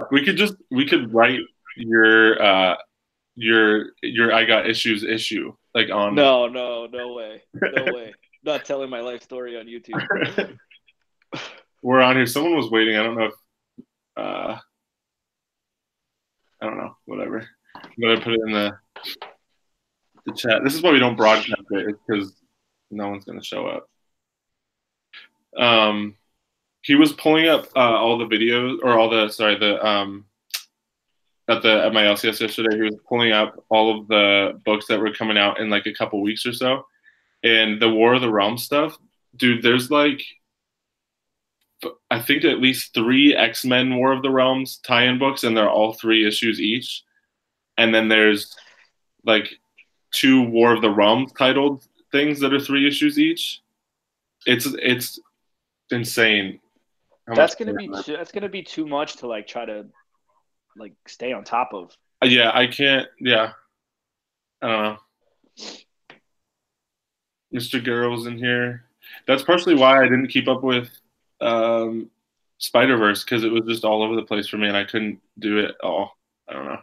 We could write your I got issues issue like on. No, no, no way, no way. Not telling my life story on YouTube. We're on here. Someone was waiting. I don't know if uh, I don't know. Whatever. I'm gonna put it in the chat. This is why we don't broadcast it. It's because no one's gonna show up. He was pulling up all the videos or all the at my LCS yesterday. He was pulling up all of the books that were coming out in like a couple weeks or so, and the War of the Realms stuff. Dude, there's like I think at least 3 X-Men War of the Realms tie-in books, and they're all 3 issues each. And then there's like 2 War of the Realms titled things that are 3 issues each. It's insane. That's gonna be too much to like try to like stay on top of. Yeah, I can't. Yeah, I don't know. Mr. Girl's in here. That's partially why I didn't keep up with Spider-Verse, because it was just all over the place for me, and I couldn't do it all. I don't know.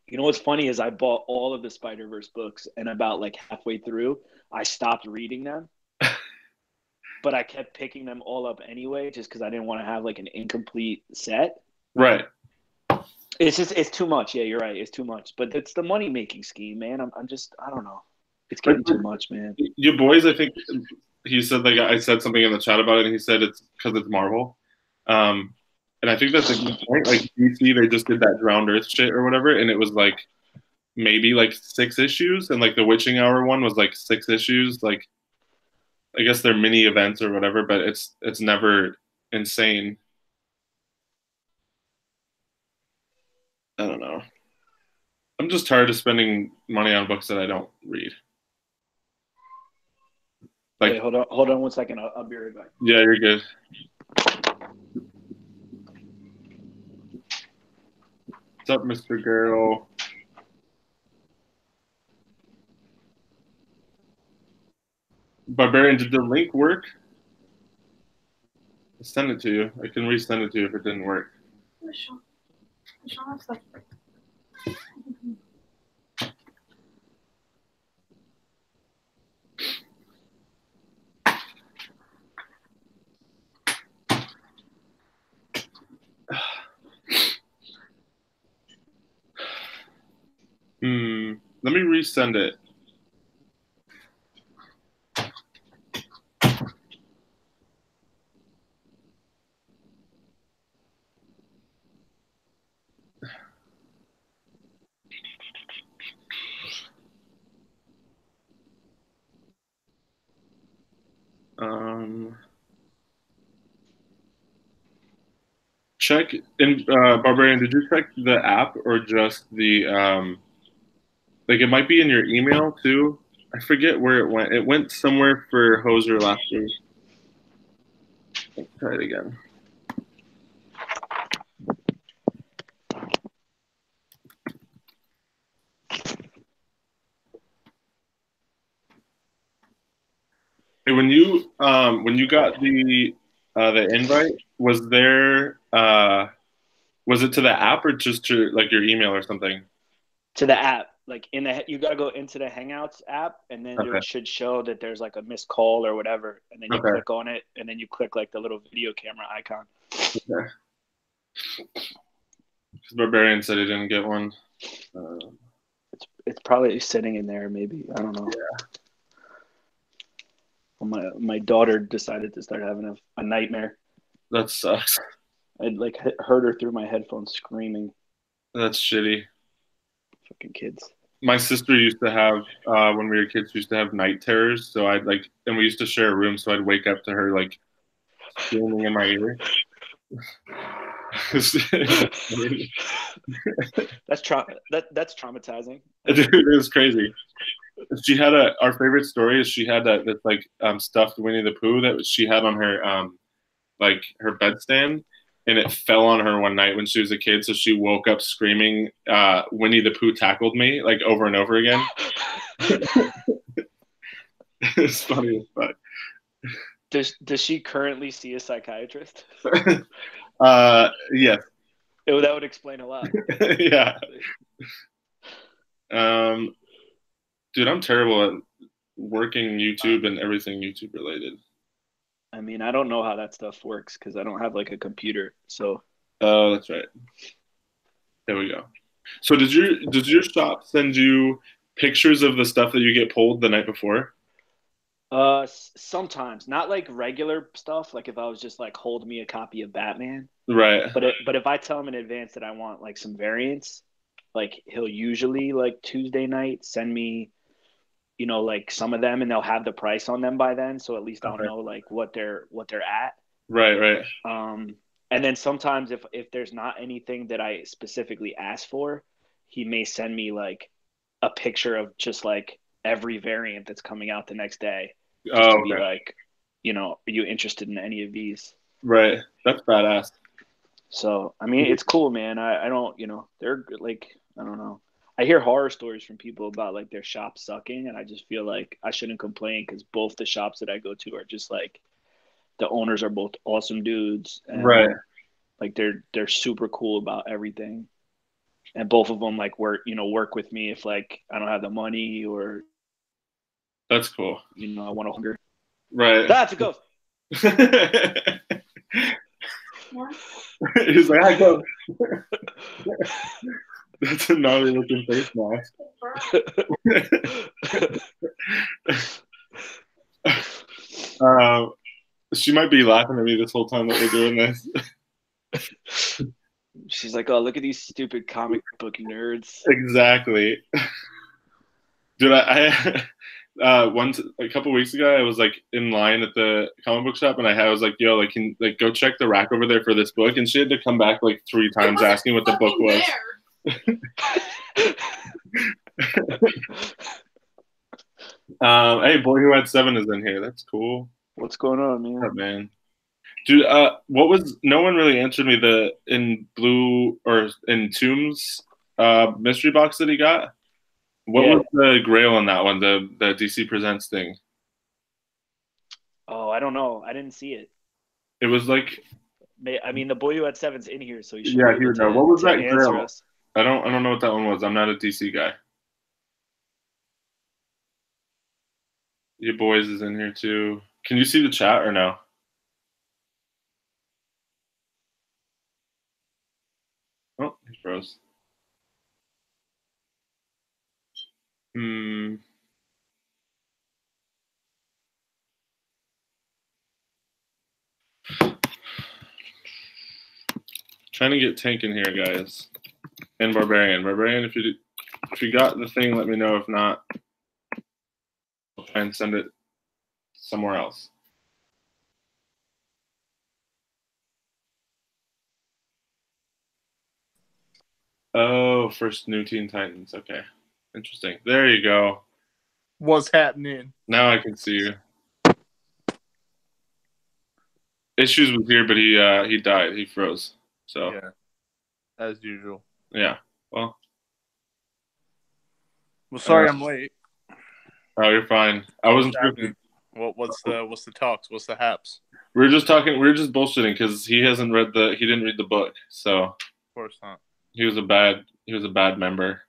You know what's funny is I bought all of the Spider-Verse books, and about like halfway through, I stopped reading them. But I kept picking them all up anyway, just because I didn't want to have like an incomplete set. Right. It's too much. Yeah, you're right. It's too much. But it's the money making scheme, man. I don't know. It's getting too much, man. Your boys, I think he said, like, I said something in the chat about it, and he said it's because it's Marvel. And I think that's a good point. Like DC, they just did that Drowned Earth shit or whatever, and it was like maybe like 6 issues, and like the Witching Hour one was like 6 issues. Like, I guess they're mini events or whatever, but it's never insane. I don't know. I'm just tired of spending money on books that I don't read. Like, hey, hold on 1 second. I'll be right back. Yeah, you're good. What's up, Mr. Girl? Barbarian, did the link work? I'll send it to you. I can resend it to you if it didn't work. Let me resend it. Check in Barbarian. Did you check the app or just the like it might be in your email too? I forget where it went. It went somewhere for Hoser last week. Let's try it again. Hey, when you got the invite, was it to the app or just to like your email or something? To the app. Like you gotta go into the Hangouts app, and then it should show that there's like a missed call or whatever, and then you click on it, and then you click like the little video camera icon. Okay. Barbarian said he didn't get one. It's probably sitting in there, maybe. I don't know. Yeah. Well, my daughter decided to start having a nightmare. That sucks. I like heard her through my headphones screaming. That's shitty. Fucking kids. My sister used to have when we were kids. She used to have night terrors. So and we used to share a room. So I'd wake up to her like screaming in my ear. That's traumatizing. Dude, it was crazy. She had our favorite story is she had this like stuffed Winnie the Pooh that she had on her like her bedstand, and it fell on her one night when she was a kid. So she woke up screaming, "Winnie the Pooh tackled me!" like over and over again. It's funny as fuck. Does she currently see a psychiatrist? Yes. That would explain a lot. Yeah. Um, dude, I'm terrible at working YouTube and everything YouTube related. I mean, I don't know how that stuff works because I don't have like a computer. So, Oh, that's right. There we go. So does your shop send you pictures of the stuff that you get pulled the night before? sometimes not like regular stuff. Like if I was just like, hold me a copy of Batman. Right. But if I tell him in advance that I want like some variants, like he'll usually like Tuesday night send me, like some of them, and they'll have the price on them by then. So at least I'll Okay. know like what they're at. Right, right. Um, and then sometimes if there's not anything that I specifically asked for, he may send me like a picture of just like every variant that's coming out the next day, just to Oh, be okay. like, are you interested in any of these? Right. That's badass. So I mean, it's cool, man. I don't, they're like, I don't know. I hear horror stories from people about like their shop sucking, and I just feel like I shouldn't complain because both the shops that I go to are just like the owners are both awesome dudes, Right. and like they're super cool about everything, and both of them like work with me if like I don't have the money or That's cool. I want to hunger. Right. That's a ghost. He's like, I go. That's a gnarly looking face mask. um, she might be laughing at me this whole time that we're doing this. She's like, oh, look at these stupid comic book nerds. Exactly. Dude, a couple weeks ago, I was like in line at the comic book shop, and I was like, "Yo, like, can like go check the rack over there for this book?" And she had to come back like 3 times asking what the book was. Hey, Boy Who Had Seven is in here. That's cool. What's going on, man? Oh, man. Dude, what was no one really answered me the in blue or in Tombs mystery box that he got? What Yeah. was the grail on that one? The DC Presents thing. Oh, I don't know. I didn't see it. It was like, I mean, the boy who had seven's in here, so he should be yeah, he able would know. to What was to that answer grail? us. I don't know what that one was. I'm not a DC guy. Your boys is in here too. Can you see the chat or no? Oh, he froze. Hmm. Trying to get Tank in here, guys, and Barbarian. Barbarian, if you got the thing, let me know. If not, I'll try and send it somewhere else. Oh, first new Teen Titans. Okay, interesting. There you go. What's happening? Now I can see you. Issues was here, but he died. He froze. So Yeah, as usual. yeah. Well, Well, sorry I'm late. oh, you're fine. I What's wasn't sure. happening? What's the talks? What's the haps? We were just talking. We were just bullshitting because he didn't read the book, so Of course not. he was a bad member.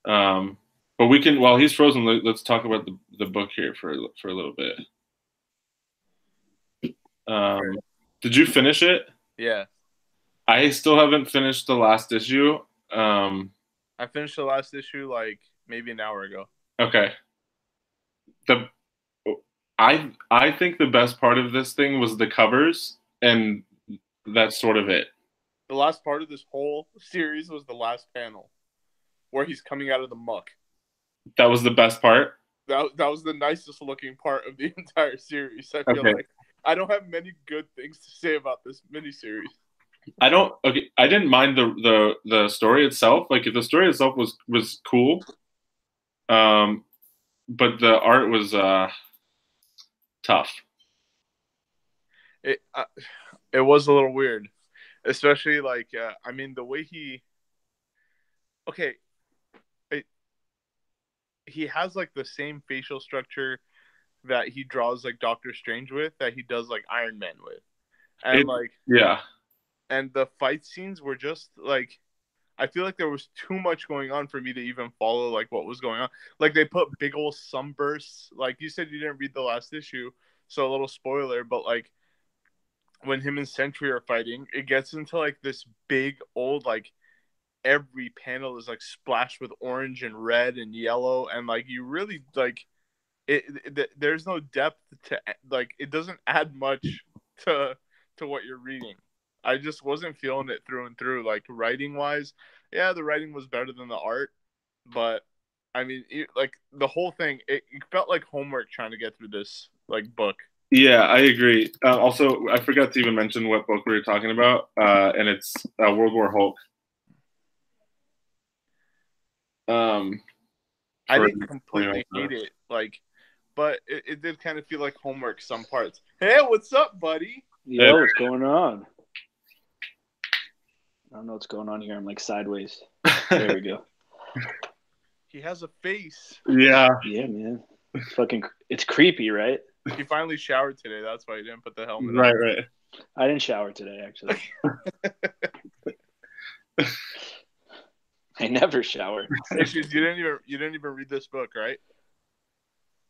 But we can while he's frozen. Let's talk about the book here for a little bit. Okay. Did you finish it? Yeah, I still haven't finished the last issue. I finished the last issue like maybe an hour ago. Okay. The I think the best part of this thing was the covers, and that's sort of it. The last part of this whole series was the last panel where he's coming out of the muck. That was the best part. That was the nicest looking part of the entire series. I feel Okay. like I don't have many good things to say about this miniseries. I didn't mind the story itself. Like the story itself was cool. But the art was tough. It it was a little weird, especially like I mean the way okay, it, he has like the same facial structure that he draws like Doctor Strange with, that he does like Iron Man with. and like yeah. and the fight scenes were just like I feel like there was too much going on for me to even follow like what was going on. Like they put big old sunbursts. Like you said, you didn't read the last issue, so a little spoiler. But like when him and Sentry are fighting, it gets into like this big old like every panel is like splashed with orange and red and yellow, and like you really like there's no depth to like it doesn't add much to what you're reading. I just wasn't feeling it through and through. Like writing wise, yeah, the writing was better than the art, but I mean, like the whole thing, it felt like homework trying to get through this like book. Yeah, I agree. Also, I forgot to even mention what book we were talking about, and it's World War Hulk. I didn't completely hate it, like, but it did kind of feel like homework some parts. Hey, what's up, buddy? Yo, what's going on? I don't know what's going on here. I'm like sideways. There we go. He has a face. Yeah. Yeah, man. It's creepy, right? He finally showered today. That's why he didn't put the helmet on. Right. I didn't shower today, actually. I never shower. You didn't even read this book, right?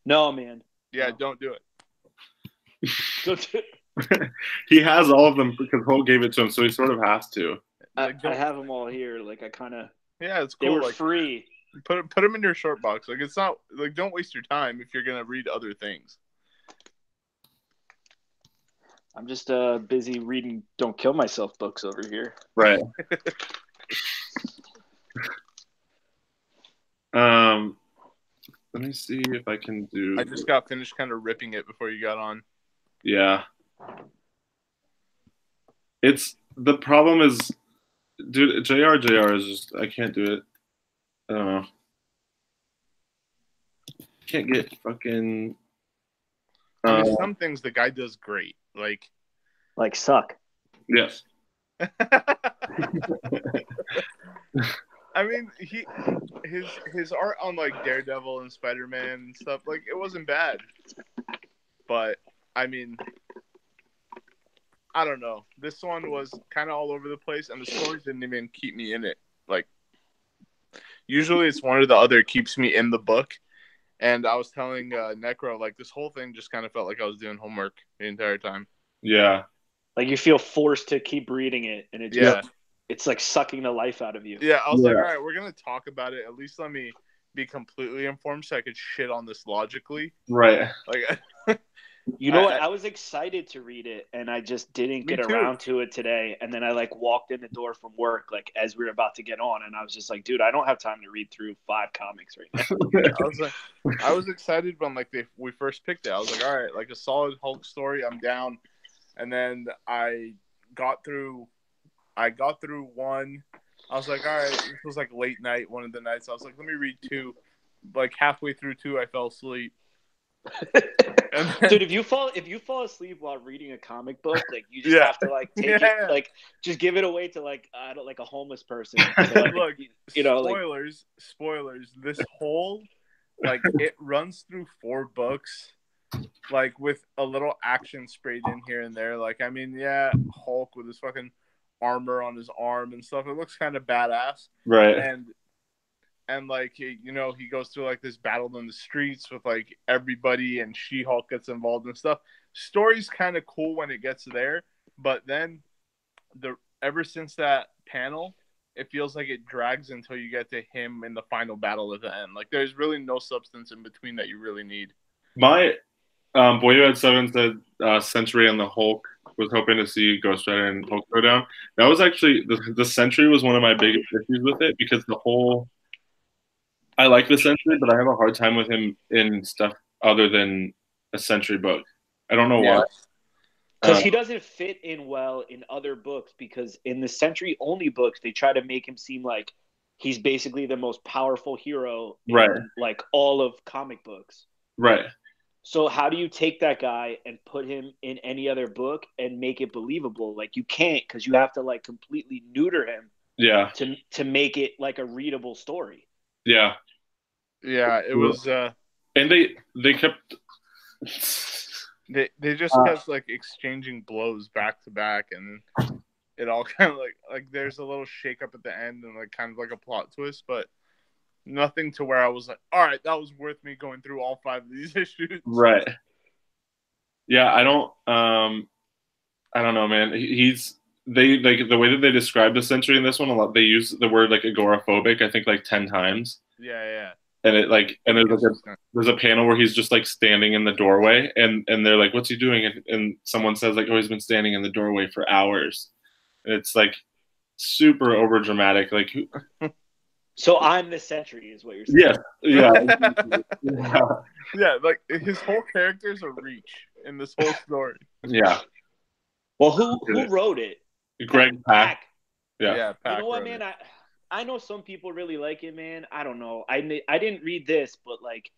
No, man. Yeah, No. Don't do it. Don't do it. He has all of them because Hulk gave it to him, so he sort of has to. I have them all here. Like I kind of. Yeah, it's cool. They were like, free. Put them in your short box. Like it's not like don't waste your time if you're gonna read other things. I'm just busy reading Don't Kill Myself books over here. Right. Let me see if I can do. I just got finished kind of ripping it before you got on. Yeah. It's the problem is, dude. JR is just I can't do it. I don't know. Can't get fucking. I mean, some things the guy does great. Like suck. Yes. I mean, his art on like Daredevil and Spider-Man and stuff, like it wasn't bad. But I mean, I don't know. This one was kind of all over the place, and the story didn't even keep me in it. Like, usually it's one or the other keeps me in the book. And I was telling Necro, like, this whole thing just kind of felt like I was doing homework the entire time. Yeah. Like you feel forced to keep reading it, and it just it's like sucking the life out of you. Yeah, I was like, all right, we're gonna talk about it. At least let me be completely informed so I could shit on this logically. Right. Like, you know what? I was excited to read it, and I just didn't get around to it today. And then I like walked in the door from work, like as we were about to get on, and I was just like, dude, I don't have time to read through 5 comics right now. I was excited when like we first picked it. I was like, all right, like a solid Hulk story, I'm down. And then I got through one. I was like, all right, this was like late night, one of the nights. I was like, let me read 2. Like halfway through 2, I fell asleep. Dude, if you fall asleep while reading a comic book, like you just have to like take it, like just give it away to like I don't like a homeless person. So, like, look, you know, spoilers. This whole like it runs through 4 books. Like with a little action sprayed in here and there. Like, I mean, yeah, Hulk with his fucking armor on his arm and stuff. It looks kind of badass. Right. And like, he goes through like this battle in the streets with like everybody, and She-Hulk gets involved and stuff. Story's kind of cool when it gets there, but then ever since that panel, it feels like it drags until you get to him in the final battle at the end. Like, there's really no substance in between that you really need. My Boyo at 7 said Sentry and the Hulk was hoping to see Ghost Rider and Hulk go down. That was actually the Sentry was one of my biggest issues with it because I like the Sentry, but I have a hard time with him in stuff other than a Sentry book. I don't know why. Because he doesn't fit in well in other books, because in the Sentry only books they try to make him seem like he's basically the most powerful hero in like all of comic books. Right. So how do you take that guy and put him in any other book and make it believable? Like you can't, because you have to like completely neuter him. Yeah. To make it like a readable story. Yeah. Yeah, it was. And they kept They just kept like exchanging blows back to back, and it all kind of like there's a little shake up at the end and like kind of like a plot twist, but nothing to where I was like, all right, that was worth me going through all 5 of these issues. Right. Yeah, I don't know, man. They like the way that they describe the Sentry in this one a lot. They use the word like agoraphobic, I think like 10 times. Yeah. And it like and there's a panel where he's just like standing in the doorway and they're like, what's he doing? And someone says like, oh, he's been standing in the doorway for hours. And it's like super over dramatic. Like, so I'm the Sentry, is what you're saying? Yeah. Yeah, like his whole character's a reach in this whole story. Yeah. Well, who wrote it? Greg Pak. Yeah, Pak, you know what, man? I know some people really like it, man. I don't know. I didn't read this, but like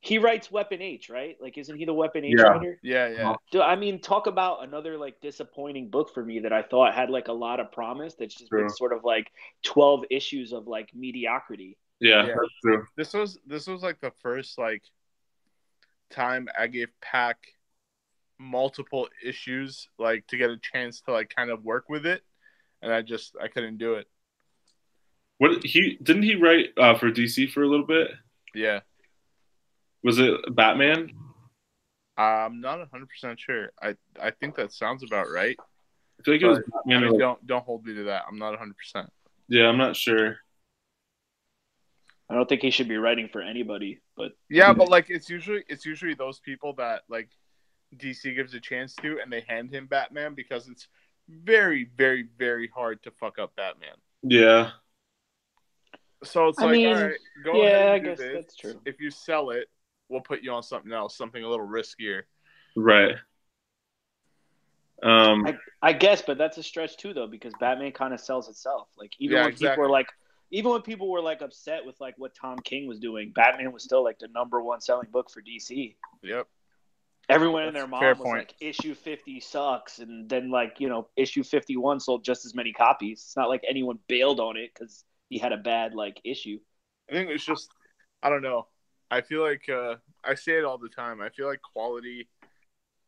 he writes Weapon H, right? Like, isn't he the Weapon H writer? Yeah. Dude, I mean, talk about another like disappointing book for me that I thought had like a lot of promise. That's just been sort of like 12 issues of like mediocrity. Yeah, that's true. This was like the first like time I gave Pak multiple issues like to get a chance to like kind of work with it, and I couldn't do it. What didn't he write for DC for a little bit? Yeah. Was it Batman? I'm not 100% sure. I think that sounds about right. I feel like it was Batman. I mean, don't hold me to that. I'm not 100%. Yeah, I'm not sure. I don't think he should be writing for anybody, but yeah, but like it's usually those people that like DC gives a chance to, and they hand him Batman because it's very, very, very hard to fuck up Batman. Yeah. So it's all right, go ahead and do this. That's true. If you sell it, we'll put you on something else, something a little riskier. Right. I guess, but that's a stretch too, though, because Batman kind of sells itself. Like even when people were like upset with like what Tom King was doing, Batman was still like the #1 selling book for DC. Yep. Everyone and their mom was like, issue 50 sucks, and then like issue 51 sold just as many copies. It's not like anyone bailed on it because he had a bad like issue. I think it's just, I don't know. I feel like I say it all the time. I feel like quality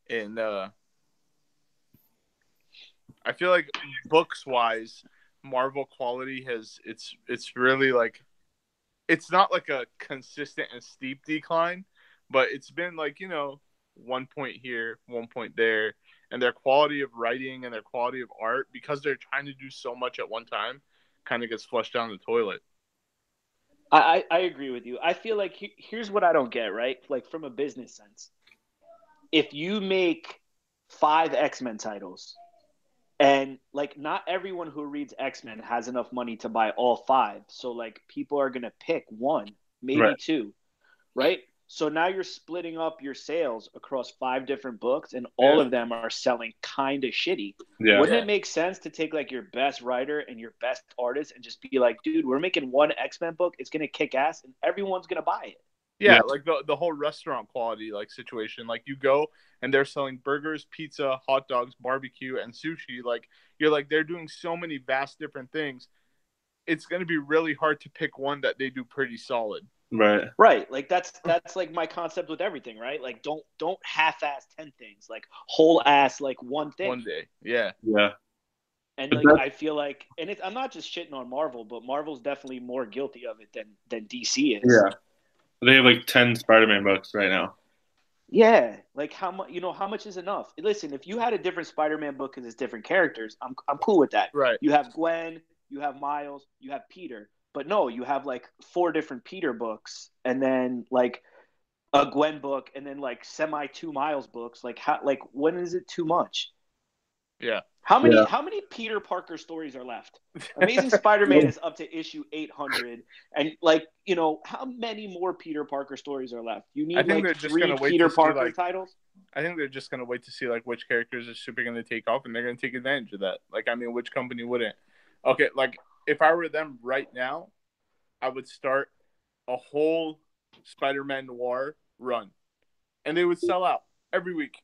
in I feel like books wise, Marvel quality it's really like, it's not like a consistent and steep decline, but it's been like 1 point here, 1 point there, and their quality of writing and their quality of art, because they're trying to do so much at one time, kind of gets flushed down the toilet. I agree with you. I feel like here's what I don't get, right? Like from a business sense, if you make 5 X-Men titles, and like not everyone who reads X-Men has enough money to buy all 5, so like people are gonna pick 1, maybe 2, right? So now you're splitting up your sales across 5 different books, and all of them are selling kind of shitty. Yeah. Wouldn't it make sense to take like your best writer and your best artist and just be like, dude, we're making 1 X-Men book. It's going to kick ass and everyone's going to buy it. Yeah, like the whole restaurant quality like situation. Like you go and they're selling burgers, pizza, hot dogs, barbecue, and sushi. Like you're like, they're doing so many vast different things. It's going to be really hard to pick one that they do pretty solid. Right. Like that's like my concept with everything, right? Like don't half-ass 10 things, like whole ass like one thing. One day. Yeah. And like I feel like, and I'm not just shitting on Marvel, but Marvel's definitely more guilty of it than DC is. Yeah. They have like 10 Spider-Man books right now. Yeah, like how much is enough? Listen, if you had a different Spider-Man book because it's different characters, I'm cool with that. Right. You have Gwen, you have Miles, you have Peter. But no, you have like 4 different Peter books, and then like a Gwen book, and then like 2 Miles books. Like when is it too much? Yeah. How many Peter Parker stories are left? Amazing Spider-Man is up to issue 800, and like how many more Peter Parker stories are left? You need like 3 Peter Parker titles. I think they're just gonna wait to see like which characters are super gonna take off, and they're gonna take advantage of that. Like I mean, which company wouldn't? Okay, like if I were them right now, I would start a whole Spider-Man Noir run, and they would sell out every week.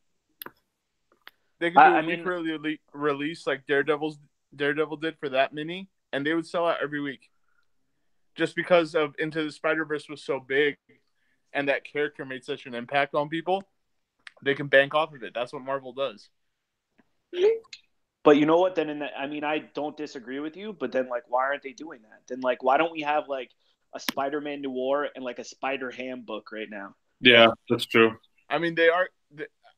They could do a weekly release like Daredevil did for that mini, and they would sell out every week. Just because of Into the Spider-Verse was so big, and that character made such an impact on people, They can bank off of it. That's what Marvel does. But you know what? Then I don't disagree with you. But then, like, why aren't they doing that? Then, like, why don't we have like a Spider-Man noir and like a Spider-Ham book right now? Yeah, that's true. I mean,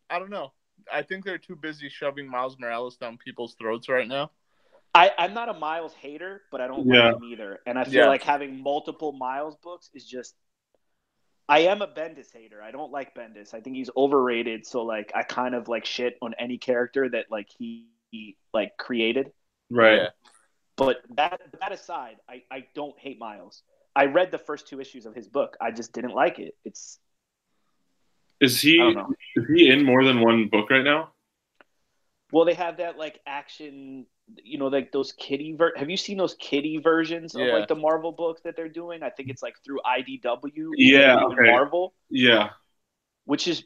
I don't know. I think they're too busy shoving Miles Morales down people's throats right now. I'm not a Miles hater, but I don't like him either. And I feel like having multiple Miles books is just. I am a Bendis hater. I don't like Bendis. I think he's overrated. So like, I kind of like shit on any character that like he like created. Right. Yeah. But that aside, I don't hate Miles. I read the first 2 issues of his book. I just didn't like it. Is he in more than one book right now? Well, they have that like action, like those have you seen those kiddie versions of like the Marvel books that they're doing? I think it's like through IDW. Yeah. Okay. Marvel. Yeah. Which is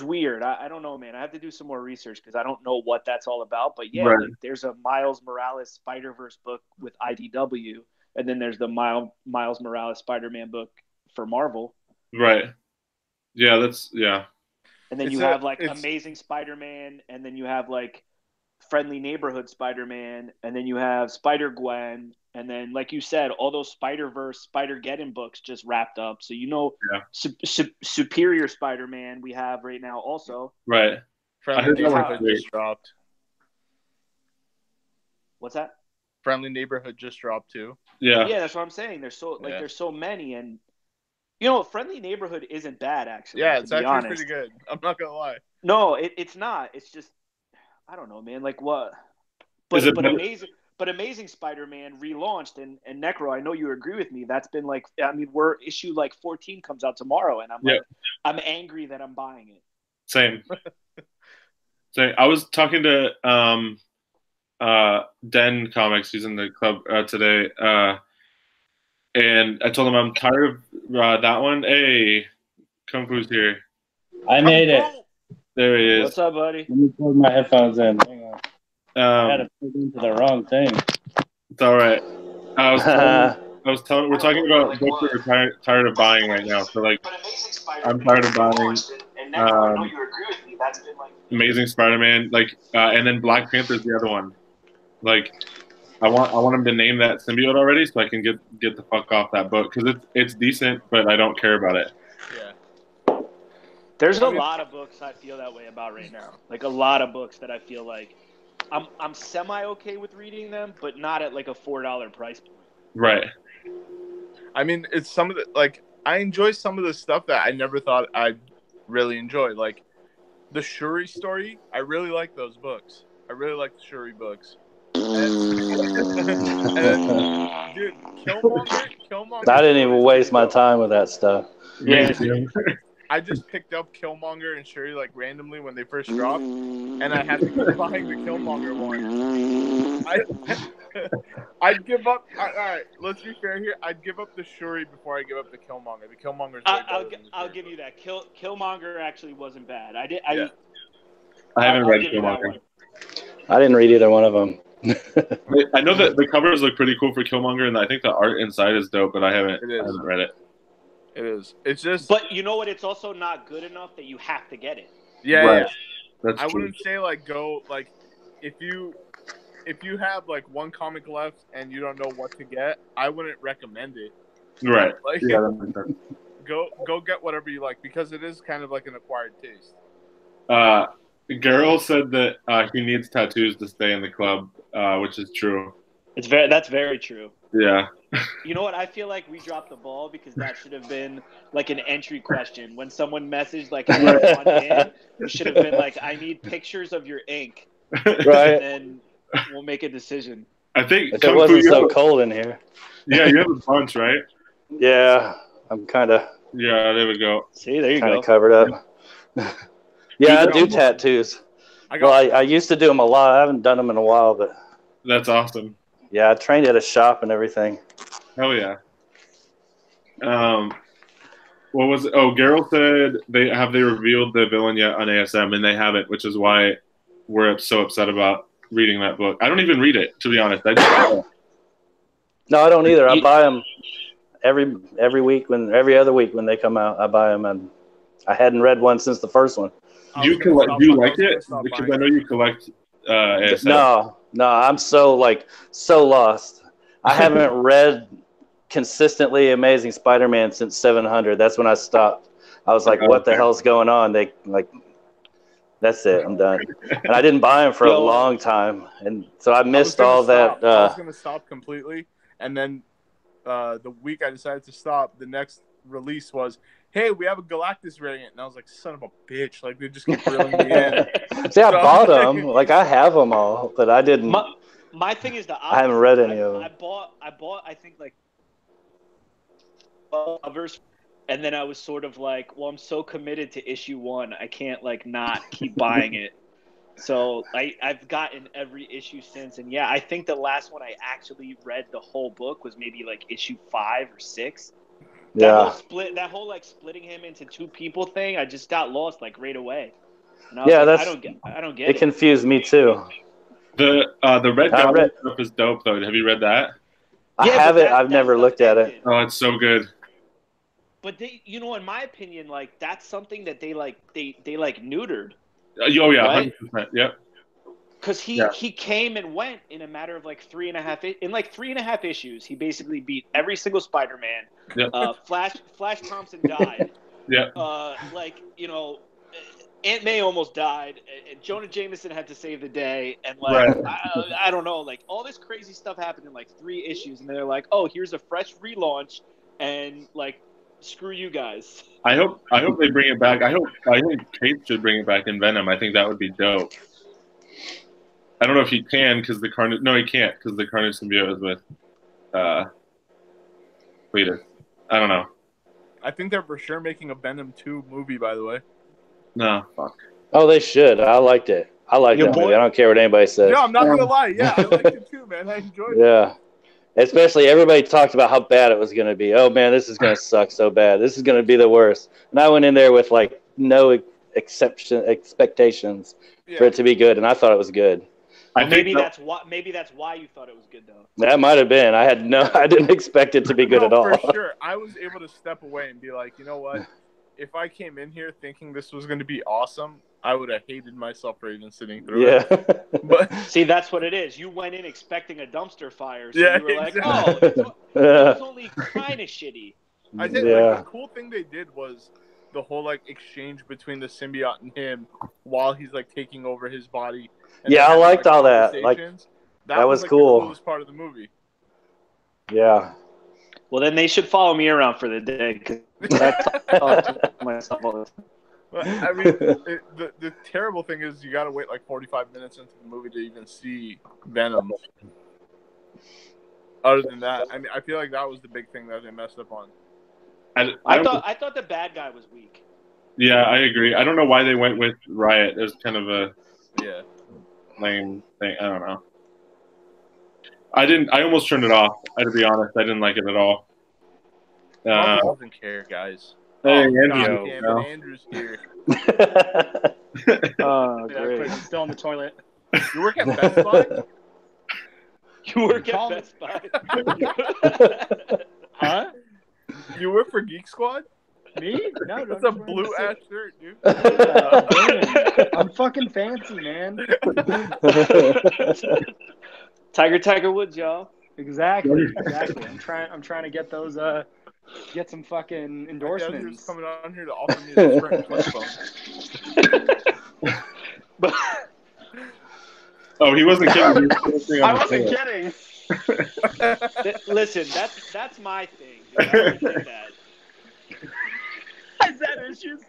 weird. I don't know, man. I have to do some more research because I don't know what that's all about. But yeah, like, there's a Miles Morales Spider-Verse book with IDW, and then there's the Miles Morales Spider-Man book for Marvel. Right. Yeah, And then you have like Amazing Spider-Man, and then you have like Friendly Neighborhood Spider-Man, and then you have Spider-Gwen, and then like you said, all those Spider-Verse, Spider-Geddon books just wrapped up. So Superior Spider-Man we have right now also. Right. Friendly Neighborhood just dropped. What's that? Friendly Neighborhood just dropped too. Yeah. Yeah, that's what I'm saying. There's so many, and Friendly Neighborhood isn't bad actually. Yeah, it's actually pretty good. I'm not gonna lie. No, it's not. It's just I don't know, man. Like what? But Amazing Spider-Man relaunched and Necro. I know you agree with me. That's been like we're issue like 14 comes out tomorrow, and I'm angry that I'm buying it. Same. I was talking to Den Comics. He's in the club today. And I told him I'm tired of that one. Hey, Kung Fu's here. I made it. There he is. What's up, buddy? Let me plug my headphones in. Hang on. I had to plug into the wrong thing. It's all right. We're talking about books that we're tired of buying right now. So like, I'm tired of buying. I know you agree with me. That's been like Amazing Spider-Man, and then Black Panther's the other one. Like, I want him to name that symbiote already, so I can get the fuck off that book because it's decent, but I don't care about it. Yeah. There's a lot of books I feel that way about right now. Like a lot of books that I feel like I'm semi okay with reading them, but not at like a $4 price point. Right. I mean, it's some of the I enjoy some of the stuff that I never thought I'd really enjoy. Like the Shuri story, I really like those books. I really like the Shuri books. And dude, Killmonger. I didn't even waste my time with that stuff. Yeah. I just picked up Killmonger and Shuri like randomly when they first dropped, and I had to keep buying the Killmonger one. I'd give up. All right, let's be fair here. I'd give up the Shuri before I give up the Killmonger. The Killmonger's I'll give you that. Killmonger actually wasn't bad. I haven't read Killmonger. I didn't read either one of them. I know that the covers look pretty cool for Killmonger, and I think the art inside is dope, but I haven't read it. It is. It's just. But you know what? It's also not good enough that you have to get it. Yeah. Right. Yeah. That's I true. wouldn't say go if you have like one comic left and you don't know what to get, I wouldn't recommend it. Right. Yeah, that makes sense. Go get whatever you like because it is kind of like an acquired taste. Geralt said that he needs tattoos to stay in the club, which is true. That's very true. Yeah. You know what? I feel like we dropped the ball because that should have been like an entry question. When someone messaged like, "Hey, I want in," it should have been like, "I need pictures of your ink," right? And we'll make a decision. I think if it wasn't so cold in here. Yeah, you have a bunch, right? Yeah, I'm kind of. Yeah, there we go. See, there you go. Kind of covered up. Yeah, I do tattoos. I used to do them a lot. I haven't done them in a while, but that's awesome. Yeah, I trained at a shop and everything. Hell yeah. What was it? Oh, Geralt said they revealed the villain yet on ASM, and they haven't, which is why we're so upset about reading that book. I don't even read it, to be honest. No, I don't either. I buy them every week every other week when they come out. I buy them, and I hadn't read one since the first one. Do you like it? Because I know you collect ASF. No, I'm so lost. I haven't read consistently Amazing Spider-Man since 700. That's when I stopped. I was like, what the hell's going on? They that's it. I'm done. And I didn't buy them for a long time, and so I missed all that. I was gonna stop completely, and then the week I decided to stop, the next release was, hey, we have a Galactus variant, and I was like, son of a bitch, like they just keep reeling me in. See, I bought them, like I have them all, but I didn't. My thing is I haven't read any of them. I bought I think like covers, and then I was sort of like, well, I'm so committed to issue 1, I can't like not keep buying it. So I've gotten every issue since, and yeah, I think the last one I actually read the whole book was maybe like issue 5 or 6. That whole like splitting him into 2 people thing, I just got lost like right away. And I was like, I don't get it. It confused me too. The Red Goblin stuff is dope though. Have you read that? I have it. I've never looked at it. Oh, it's so good. But they, in my opinion, like that's something that they neutered. Oh yeah, right? 100%. Yep. Because he came and went in a matter of like 3.5 issues. He basically beat every single Spider-Man. Yep. Flash Thompson died. Yeah. Aunt May almost died, and Jonah Jameson had to save the day, and like I don't know, like all this crazy stuff happened in like 3 issues, and they're like, oh, here's a fresh relaunch, and like screw you guys. I hope they bring it back. I think Kate should bring it back in Venom. I think that would be dope. I don't know if he can because the Carnage. No, he can't because the Carnage symbiote is with Cletus. I don't know. I think they're for sure making a Venom 2 movie, by the way. No, fuck. Oh, they should. I liked it. I liked that movie. I don't care what anybody says. Yeah, I'm not gonna lie. Yeah, I liked it too, man. I enjoyed it. Yeah. Especially everybody talked about how bad it was going to be. Oh, man, this is going to suck so bad. This is going to be the worst. And I went in there with, like, no expectations for it to be good, and I thought it was good. Maybe that's why you thought it was good, though. That might have been. I didn't expect it to be good at all. For sure. I was able to step away and be like, you know what? If I came in here thinking this was going to be awesome, I would have hated myself for even sitting through it. But see, that's what it is. You went in expecting a dumpster fire, so you were like, oh, it was only kind of shitty. I think like, the cool thing they did was the whole like exchange between the symbiote and him while he's like taking over his body. Yeah, I liked all that. Like that was like, cool. The coolest part of the movie. Yeah. Well, then they should follow me around for the day because I myself all the time. I mean, the terrible thing is you got to wait like 45 minutes into the movie to even see Venom. Other than that, I mean, I feel like that was the big thing that they messed up on. I thought the bad guy was weak. Yeah, I agree. I don't know why they went with Riot. It was kind of a lame thing. I don't know. I almost turned it off. To be honest, I didn't like it at all. Doesn't care, guys. Hey, Andrew's here. Oh, great. I'm still on the toilet. You work at Best Buy? You work at Best Buy? Huh? You work for Geek Squad? Me? No, that's a blue ass shirt, dude. I'm fucking fancy, man. Tiger Woods, y'all. Exactly. I'm trying to get those get some fucking endorsements. He was coming on here to offer me this But he wasn't kidding. I wasn't kidding. Listen, that's my thing. Dude. I already did that. Is that issues?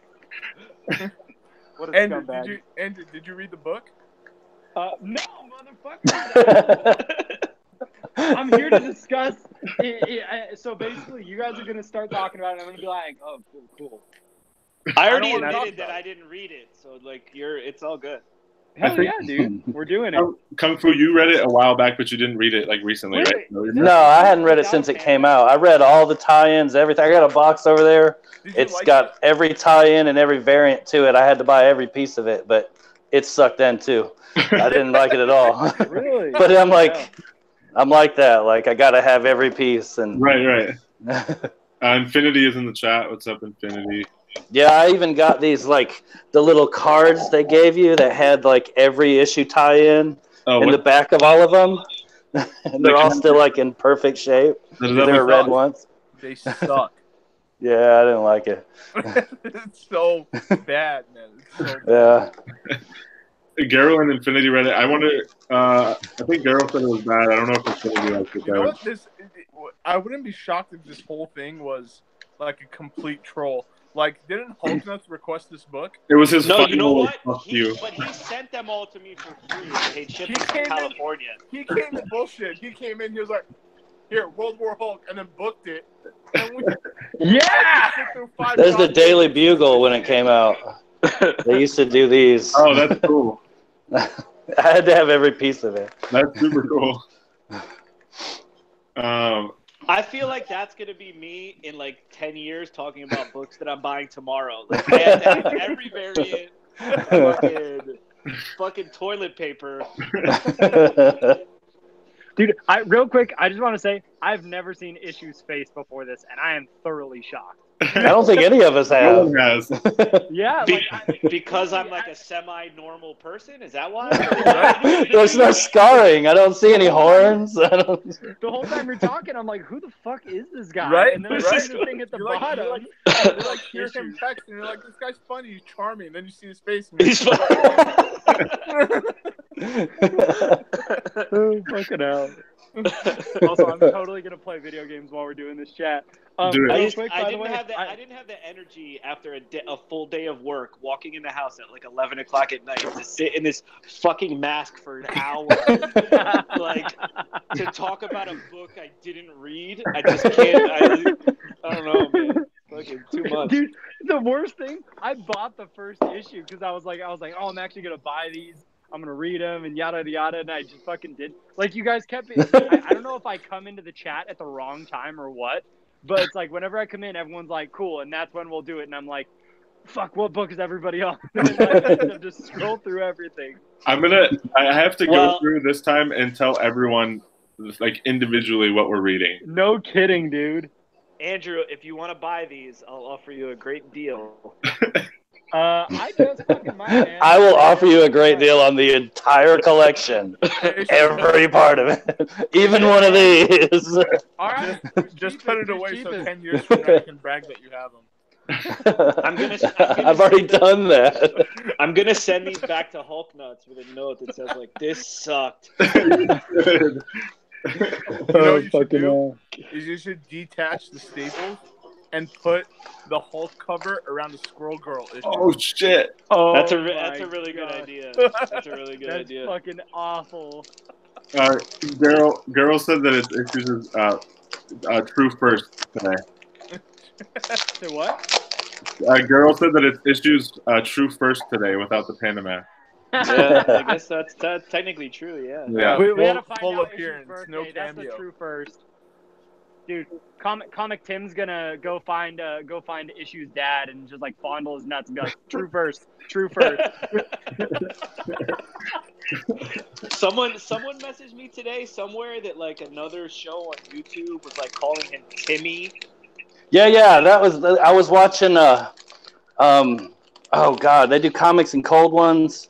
What a Andrew, scumbag. Did you read the book? No, motherfucker. I'm here to discuss. So basically, you guys are going to start talking about it, and I'm going to be like, oh, cool. I already admitted that I didn't read it, so like it's all good. Hell yeah, dude. We're doing it. Kung Fu, you read it a while back, but you didn't read it like recently, right? No, I hadn't read it since it came out. I read all the tie-ins, everything. I got a box over there. It's got every tie-in and every variant to it. I had to buy every piece of it, but it sucked in too. I didn't like it at all. Really? But I'm like that. Like I gotta have every piece. And right. Infinity is in the chat. What's up, Infinity? Yeah, I even got these like the little cards they gave you that had like every issue tie-in in the back of all of them, and they're all still like in perfect shape. They were red ones. They suck. Yeah, I didn't like it. It's so bad, man. It's so bad. Yeah. Garo and Infinity read it. I wonder. I think Garo said it was bad. I don't know if Infinity liked it. You know what? I wouldn't be shocked if this whole thing was like a complete troll. Like, didn't Hulknuts request this book? It was his. No, you know what? But he sent them all to me for free. And paid shipping from California. He came in bullshit. He came in. He was like, "Here, World War Hulk," and then booked it. And Yeah. There's the Daily Bugle when it came out. They used to do these. Oh, that's cool. I had to have every piece of it. That's super cool. I feel like that's gonna be me in like 10 years talking about books that I'm buying tomorrow. Like I have to have every variant, fucking toilet paper. Dude, real quick, I just want to say I've never seen Issue's face before this, and I am thoroughly shocked. I don't think any of us have. No one has. Yeah, because I'm like a semi-normal person. Is that why? There's no scarring. I don't see any horns. The whole time you're talking, I'm like, who the fuck is this guy? Right? And then I see the thing at the bottom. You like hear him text, and you're like, this guy's funny, he's charming. And then you see his face. And He's funny. Oh, fucking hell. Also, I'm totally gonna play video games while we're doing this chat. Dude. I Quick, didn't have the energy after a full day of work, walking in the house at like 11 o'clock at night to sit in this fucking mask for an hour, like to talk about a book I didn't read. I just can't. I don't know, man. Fucking too much. Dude, the worst thing, I bought the first issue because I was like, oh, I'm actually gonna buy these. I'm gonna read them and yada yada, and I just fucking did. Like you guys kept. I don't know if I come into the chat at the wrong time or what, but it's like whenever I come in, everyone's like, "Cool," and that's when we'll do it. And I'm like, "Fuck, what book is everybody on?" And I just scroll through everything. I have to go through this time and tell everyone, like individually, what we're reading. No kidding, dude. Andrew, if you want to buy these, I'll offer you a great deal. I just fucking might, man. I will offer you a great deal on the entire collection. Every part of it. Even one of these. All right. Just put it away so 10 years from now you can brag that you have them. I've already done that. I'm going to send these back to Hulknuts with a note that says, like, this sucked. You know what you should do? Is you should detach the staples and put the Hulk cover around the Squirrel Girl issue. Oh shit! Oh, that's a really good idea. That's a really good idea. That's fucking awful. Girl said that its issues is true first today. Say what? Girl said that its issues true first today without the panda mask. Yeah, I guess that's technically true. Yeah. Yeah. We gotta find full out appearance, Issue's no birthday. That's the cameo. true first. Dude, Comic Tim's gonna go find Issue's dad and just like fondle his nuts and be like, true first. Someone messaged me today somewhere that like another show on YouTube was like calling him Timmy. Yeah, that was. I was watching. Oh God, they do comics and cold ones.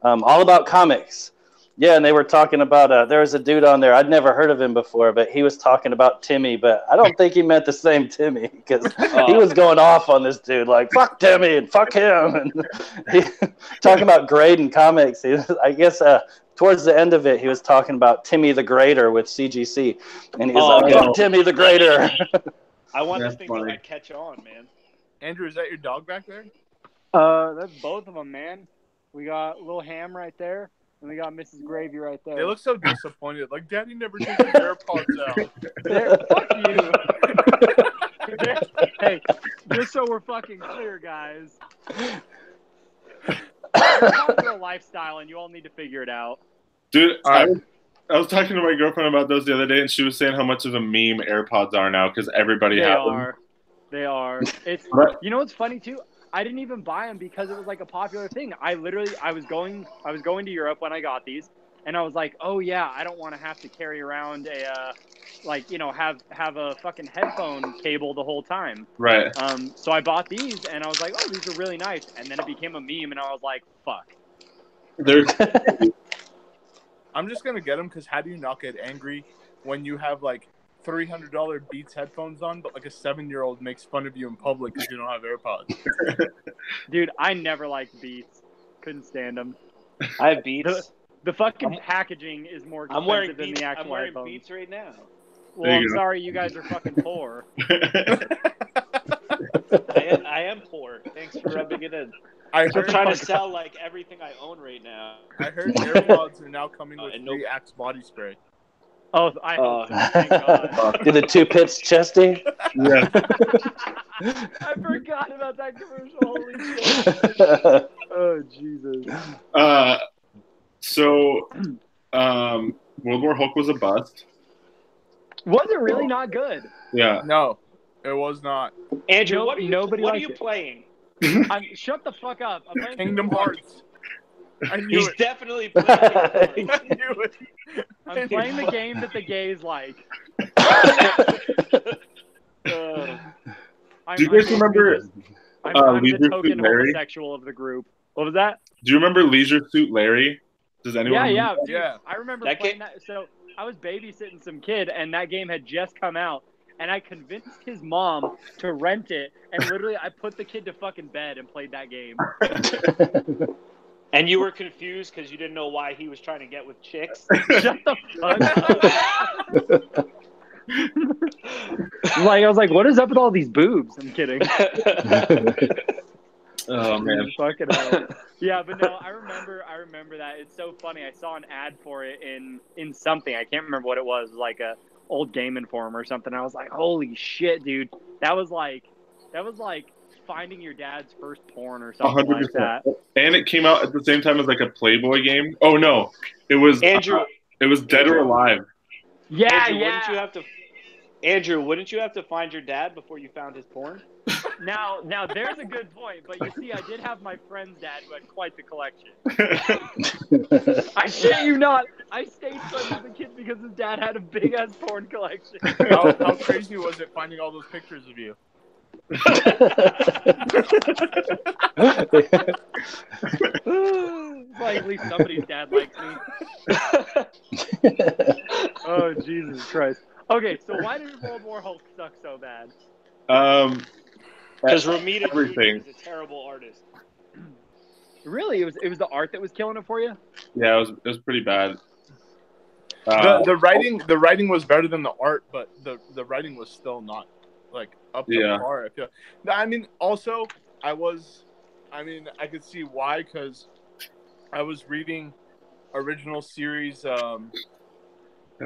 All about comics. Yeah, and they were talking about. There was a dude on there. I'd never heard of him before, but he was talking about Timmy. But I don't think he meant the same Timmy because he was going off on this dude, like fuck Timmy and fuck him, and talking about grading comics. I guess towards the end of it, he was talking about Timmy the Grader with CGC, and he was like, "Fuck Timmy the Grader." I want this thing to like catch on, man. Andrew, is that your dog back there? That's both of them, man. We got Lil Ham right there, and we got Mrs. Gravy right there. They look so disappointed. Like, Daddy never took his AirPods out. Fuck you. Hey, just so we're fucking clear, guys. It's a lifestyle, and you all need to figure it out. Dude, I was talking to my girlfriend about those the other day, and she was saying how much of a meme AirPods are now because everybody has them. They are. It's you know what's funny too? I didn't even buy them because it was like a popular thing. I was going to Europe when I got these. And I was like, oh yeah, I don't want to have to carry around a have a fucking headphone cable the whole time. Right. So I bought these, and I was like, oh, these are really nice. And then it became a meme, and I was like, fuck. They're I'm just gonna get them because how do you not get angry when you have like $300 Beats headphones on, but like a 7-year-old makes fun of you in public because you don't have AirPods? Dude, I never liked Beats. Couldn't stand them. I have Beats. The fucking packaging is more expensive than the actual I'm wearing iPhone. Beats right now. Well, I'm sorry, you guys are fucking poor. I am poor. Thanks for rubbing it in. I'm trying to sell like everything I own right now. I heard AirPods are now coming with free Axe body spray. Oh, I hope so. Thank God. Do the 2 pits chesty? Yeah. I forgot about that commercial. Holy shit. Oh, Jesus. So, World War Hulk was a bust. Was it really not good? Yeah. No, it was not. Andrew, what nobody are you liked it. playing? Shut the fuck up. I'm playing Kingdom Hearts. I knew He's it. definitely playing. I knew it. I'm playing the game that the gays like. Do you guys remember I'm the Leisure token Suit Larry? homosexual of the group. What was that? Do you remember Leisure Suit Larry? Does anyone? Yeah, dude, Yeah. I remember That playing that. So I was babysitting some kid, and that game had just come out, and I convinced his mom to rent it, and literally I put the kid to fucking bed and played that game. And you were confused because you didn't know why he was trying to get with chicks. Shut the fuck up. I was like, what is up with all these boobs? I'm kidding. Oh man. Fucking hell. Yeah, but no, I remember that. It's so funny. I saw an ad for it in something. I can't remember what it was. Like a old Game Informer or something. I was like, holy shit, dude. That was like finding your dad's first porn or something 100%. like that. And it came out at the same time as like a Playboy game. Oh no, it was Andrew. It was Dead or Alive. Yeah, Andrew, yeah. Wouldn't you have to find your dad before you found his porn? Now there's a good point, but you see, I did have my friend's dad who had quite the collection. I shit you not. I stayed friends with the kid because his dad had a big ass porn collection. How crazy was it finding all those pictures of you? It's like at least somebody's dad likes me. Oh Jesus Christ. Okay, so why did World War Hulk suck so bad? Because Romita everything. Jr. is a terrible artist. Really, it was the art that was killing it for you? Yeah, it was pretty bad. The writing was better than the art, but the writing was still not like up to par. I feel. I mean, also I could see why, because I was reading original series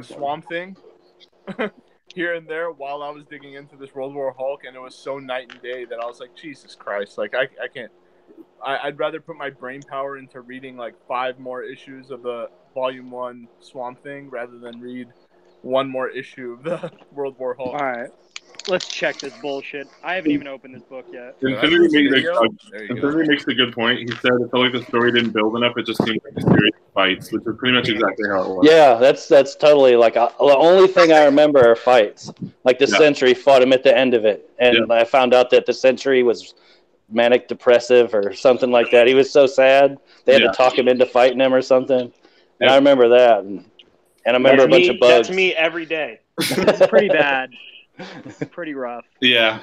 Swamp Thing here and there while I was digging into this World War Hulk, and it was so night and day that I was like, Jesus Christ, like I can't. I'd rather put my brain power into reading like 5 more issues of the Volume 1 Swamp Thing rather than read 1 more issue of the World War Hulk. All right, let's check this bullshit. I haven't even opened this book yet. Infinity makes a good point. He said it felt like the story didn't build enough. It just seemed like a series of fights, which is pretty much exactly how it was. Yeah, that's totally like the only thing I remember are fights. Like the Sentry fought him at the end of it, and I found out that the Sentry was manic depressive or something like that. He was so sad they had to talk him into fighting him or something. And I remember that, and I remember a bunch of bugs. That's me every day. It's pretty bad. It's pretty rough. Yeah.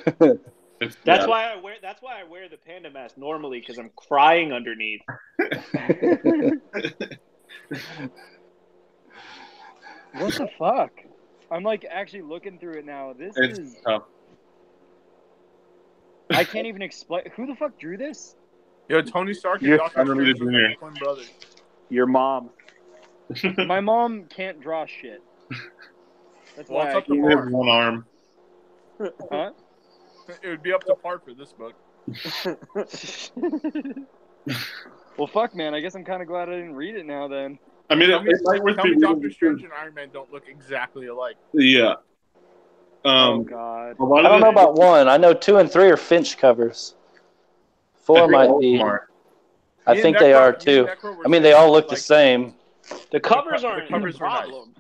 That's why I wear the panda mask normally, because I'm crying underneath. What the fuck? I'm like actually looking through it now. This is tough. I can't even explain. Who the fuck drew this? Yo, Tony Stark and Doctor Strange Jr. are twin brothers. Your mom. My mom can't draw shit. That's why It's up to He par. has one arm. Huh? It would be up to par for this book. Well, fuck, man. I guess I'm kind of glad I didn't read it now. Then. I mean, it might worth Tell me reading. Doctor Strange and Iron Man don't look exactly alike. Yeah. Oh God. I don't know about 1. I know 2 and 3 are Finch covers. 4 might be. I think they are too. I mean, they all look the same. The covers aren't the covers the were nice. problem.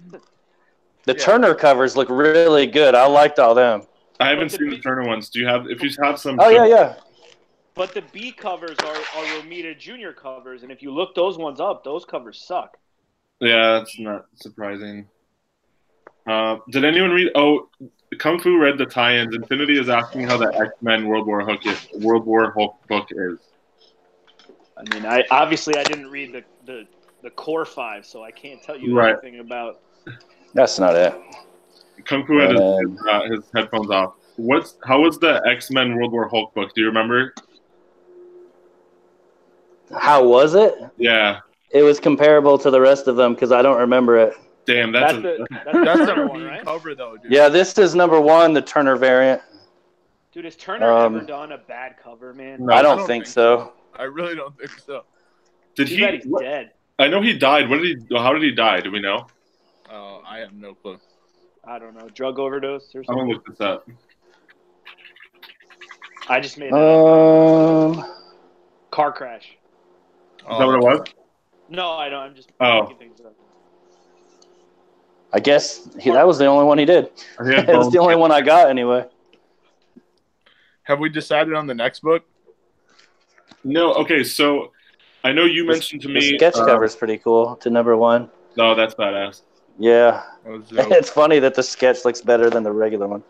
The Turner covers look really good. I liked all them. I haven't seen the Turner ones. Do you have? If you have some. Oh yeah. But the B covers are Romita Junior covers, and if you look those ones up, those covers suck. Yeah, that's not surprising. Did anyone read? Oh, Kung Fu read the tie-ins. Infinity is asking how the X-Men World War Hulk book is. I mean, I didn't read the core 5, so I can't tell you anything about. That's not it. Kung Fu had his headphones off. How was the X-Men World War Hulk book? Do you remember? How was it? Yeah. It was comparable to the rest of them because I don't remember it. Damn, that's the a one, right? cover though, dude. Yeah, this is number 1, the Turner variant. Dude, has Turner ever done a bad cover, man? No, I don't think so. I really don't think so. Did Too bad he's dead. I know he died. How did he die? Do we know? Oh, I have no clue. I don't know. Drug overdose or something? I'm gonna look this up. I just made that up. Car crash. Is that what it was? No, I don't. I'm just making things up. I guess that was the only one he did. It was the only one I got anyway. Have we decided on the next book? No. Okay, so I know you mentioned to me the sketch cover is pretty cool to number 1. No, that's badass. Yeah, it's funny that the sketch looks better than the regular one.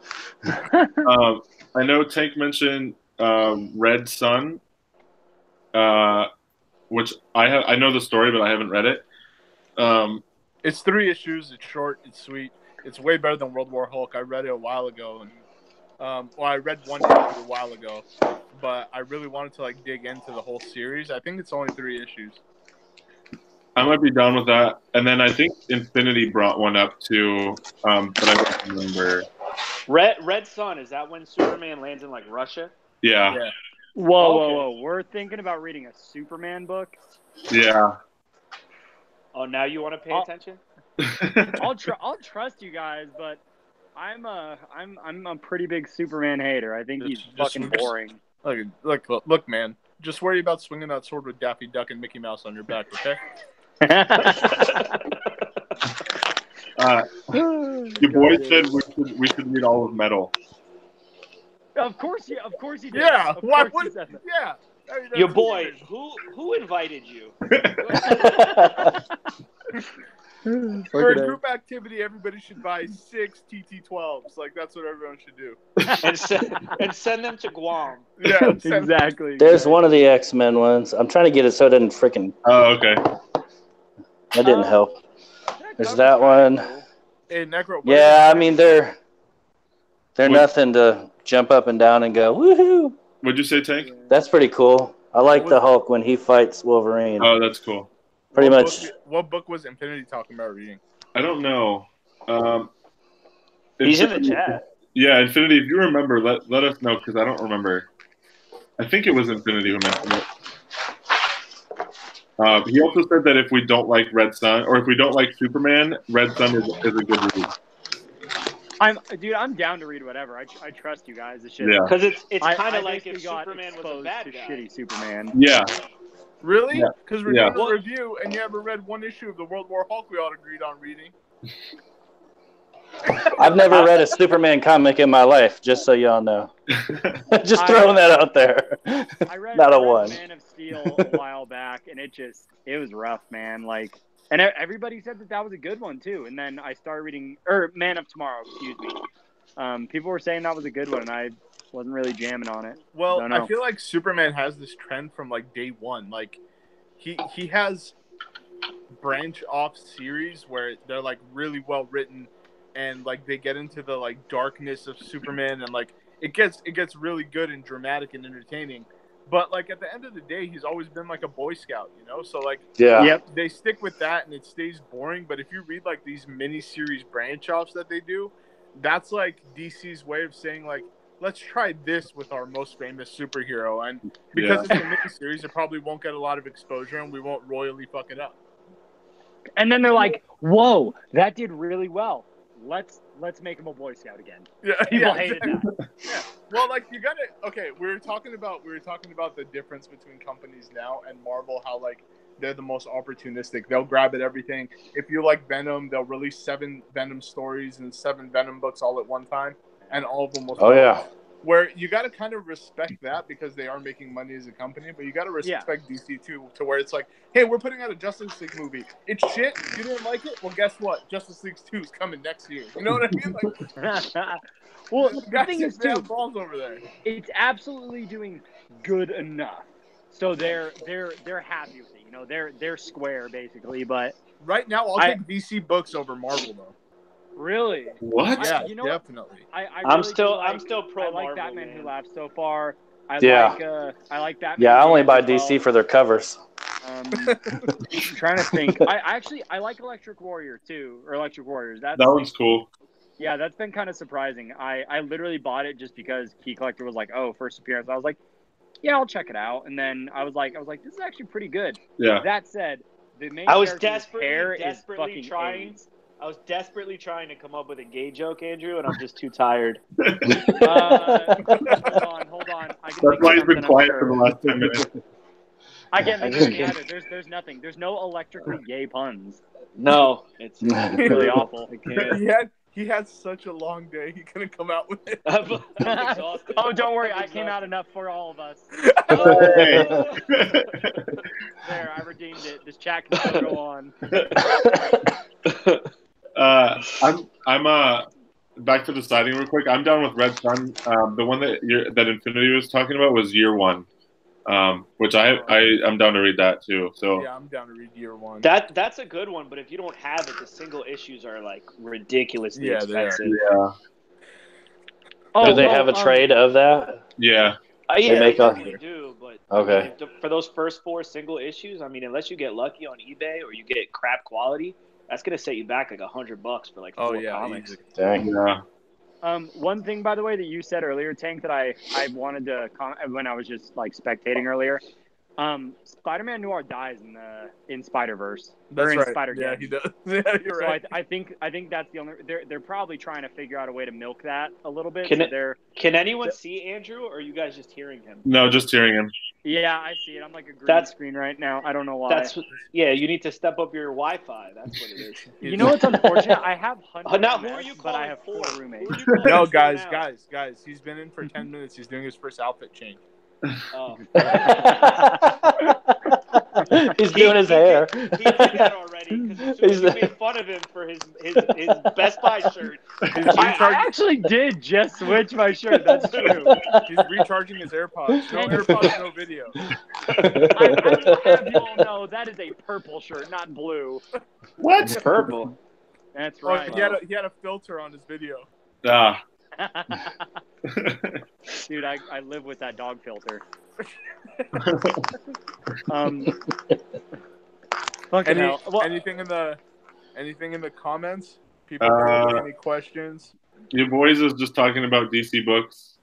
I know Tank mentioned Red Sun, which I know the story, but I haven't read it. It's 3 issues. It's short. It's sweet. It's way better than World War Hulk. I read it a while ago, and I read 1 issue a while ago, but I really wanted to dig into the whole series. I think it's only 3 issues. I might be down with that. And then I think Infinity brought one up too, but I don't remember. Red Sun, is that when Superman lands in Russia? Yeah. Whoa. We're thinking about reading a Superman book? Yeah. Oh, now you want to pay attention? I'll trust you guys, but I'm a pretty big Superman hater. I think he's fucking boring. Look, man. Just worry about swinging that sword with Daffy Duck and Mickey Mouse on your back, okay? Your boy said we should read all of Metal. Of course he did. Yeah, why would? Yeah. I mean, your boy, who invited you? For a group activity, everybody should buy 6 TT12s. That's what everyone should do. and send them to Guam. Yeah, exactly. There's one of the X-Men ones. I'm trying to get it so it doesn't freaking. Oh, okay. That didn't help. There's that one. Hey, Necro. Yeah, I mean they're nothing to jump up and down and go woohoo. What'd you say, Tank? That's pretty cool. I like the Hulk when he fights Wolverine. Oh, that's cool. Pretty much. What book was Infinity talking about reading? I don't know. He's in the chat. Yeah, Infinity. If you remember, let us know because I don't remember. I think it was Infinity who mentioned it. He also said that if we don't like Red Sun or if we don't like Superman, Red Sun is a good read. I'm down to read whatever. I trust you guys. It's just because it's kind of like if Superman was a bad guy. Shitty Superman. Yeah. Really? Because we're doing a review, and you haven't read 1 issue of the World War Hulk we all agreed on reading. I've never read a Superman comic in my life, just so y'all know. Just throwing that out there. I read Not a one. Man of Steel a while back, and it was rough, man. And everybody said that was a good one too. And then I started reading, Man of Tomorrow, excuse me. People were saying that was a good one, and I wasn't really jamming on it. Well, I feel like Superman has this trend from day one. He has branch off series where they're really well written, and they get into the darkness of Superman, and it gets really good and dramatic and entertaining. But at the end of the day, he's always been a Boy Scout, So they stick with that, and it stays boring. But if you read these mini series branch offs that they do, that's DC's way of saying let's try this with our most famous superhero. And because it's a mini series, it probably won't get a lot of exposure, and we won't royally fuck it up. And then they're like, "Whoa, that did really well. Let's make him a Boy Scout again." Yeah, people hated that. Yeah, well, you gotta. Okay, we were talking about the difference between companies now and Marvel. How they're the most opportunistic. They'll grab at everything. If you like Venom, they'll release 7 Venom stories and 7 Venom books all at one time, and all of them will. Oh yeah. Where you got to kind of respect that because they are making money as a company, but you got to respect DC too, to where it's like, hey, we're putting out a Justice League movie. It's shit. You didn't like it? Well, guess what? Justice League 2 is coming next year. You know what I mean? Like, well, the thing is too, balls over there. It's absolutely doing good enough, so they're happy with it. You know, they're square basically. But right now, I'll take DC books over Marvel though. Really? What? Yeah, you know definitely. I'm still pro. I like Marvel, Batman man. Who Laughs so far. I like Batman. Yeah, I only buy as well. DC for their covers. I'm trying to think. I like Electric Warrior too, or Electric Warriors. That one's cool. Yeah, that's been kind of surprising. I literally bought it just because Key Collector was like, oh, first appearance. I was like, yeah, I'll check it out. And then I was like, this is actually pretty good. Yeah. That said, the main I was character's hair is desperately fucking trying. AIDS. I was desperately trying to come up with a gay joke, Andrew, and I'm just too tired. Hold on. That's why he's been quiet for the last 10 minutes. I can't think of anything either. There's nothing. There's no electrically gay puns. No, it's really awful. He had such a long day. He couldn't come out with it. I'm exhausted. Oh, don't worry. I came out enough for all of us. There, I redeemed it. This chat can still go on. I'm back to the siding real quick. I'm down with Red Sun. The one that Infinity was talking about was Year One, which I'm down to read that too. So yeah, I'm down to read Year One. That's a good one, but if you don't have it, the single issues are like ridiculously expensive. Yeah. Do they have a trade of that? Yeah. Yeah, they definitely do, but okay. For those first 4 single issues, I mean, unless you get lucky on eBay or you get crap quality, that's gonna set you back like $100 for like 4 comics. Dang. Yeah. One thing, by the way, that you said earlier, Tank, that I wanted to comment when I was just like spectating earlier. Spider-Man Noir dies in Spider-Verse. That's right. Spider-Geddon. Yeah, he does. Yeah, you're right. So I think that's the only. They're probably trying to figure out a way to milk that a little bit. Can anyone see Andrew, or are you guys just hearing him? No, just hearing him. Yeah, I see it. I'm like a green screen right now. I don't know why. You need to step up your Wi-Fi. That's what it is. You know what's unfortunate? I have 100 now, who MS, are you but I calling have for? 4 roommates. No, guys. He's been in for 10 minutes. He's doing his first outfit change. Oh. He's doing his hair. He did that already because you made fun of him for his Best Buy shirt. I actually did just switch my shirt. That's true. He's recharging his AirPods. No AirPods, no video. I will have you all know that is a purple shirt, not blue. What? Purple. That's right. He had a filter on his video. Ah. Dude, I live with that dog filter. Fucking hell. Well, anything in the comments? People have any questions? Your boys is just talking about DC books.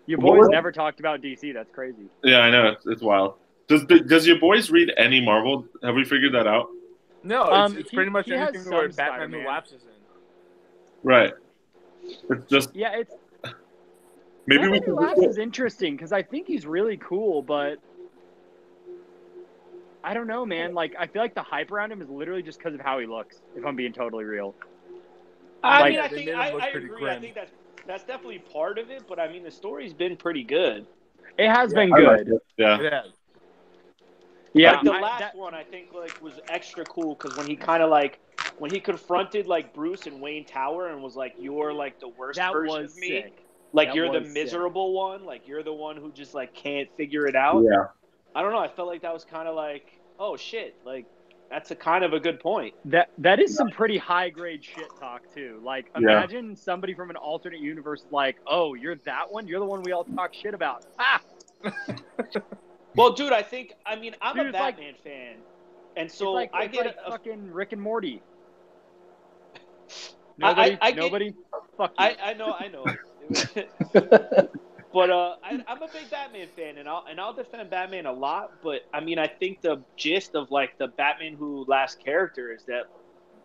Your boys never talked about DC. That's crazy. Yeah, I know. It's wild. Does your boys read any Marvel? Have we figured that out? No, it's pretty much anything where Batman Who Laughs is in. Right. It's just it's maybe Batman Who Laughs is interesting because I think he's really cool, but I don't know, man. Like I feel like the hype around him is literally just because of how he looks. If I'm being totally real. I agree. I think that's definitely part of it, but I mean the story's been pretty good. It has been good. Yeah. It has. Yeah, like the last one I think like was extra cool because when he confronted like Bruce and Wayne Tower and was like, "You're like the worst version of me. Sick. Like you're the miserable one. Like you're the one who just like can't figure it out." Yeah. I don't know. I felt like that was kind of like, oh shit, like that's a kind of a good point. That is some pretty high grade shit talk too. Like imagine somebody from an alternate universe like, "Oh, you're that one. You're the one we all talk shit about." Ah. Well, dude, I'm a Batman fan, and so I get a fucking Rick and Morty. Nobody. Fuck you. I know. But I'm a big Batman fan, and I'll defend Batman a lot. But I mean, I think the gist of like the Batman Who Laughs character is that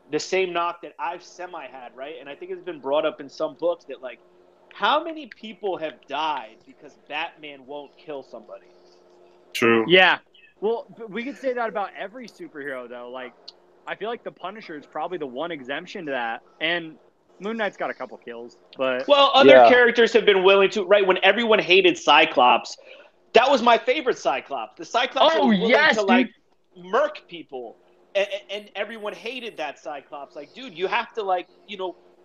the same knock that I've had, right? And I think it's been brought up in some books that like, how many people have died because Batman won't kill somebody? True. Yeah. Well, but we could say that about every superhero, though. Like, I feel like the Punisher is probably the one exemption to that, and Moon Knight's got a couple kills, but Well, other characters have been willing to, right? When everyone hated Cyclops, that was my favorite Cyclops. The Cyclops that was willing to like murk people, and everyone hated that Cyclops. Like, dude, you have to like,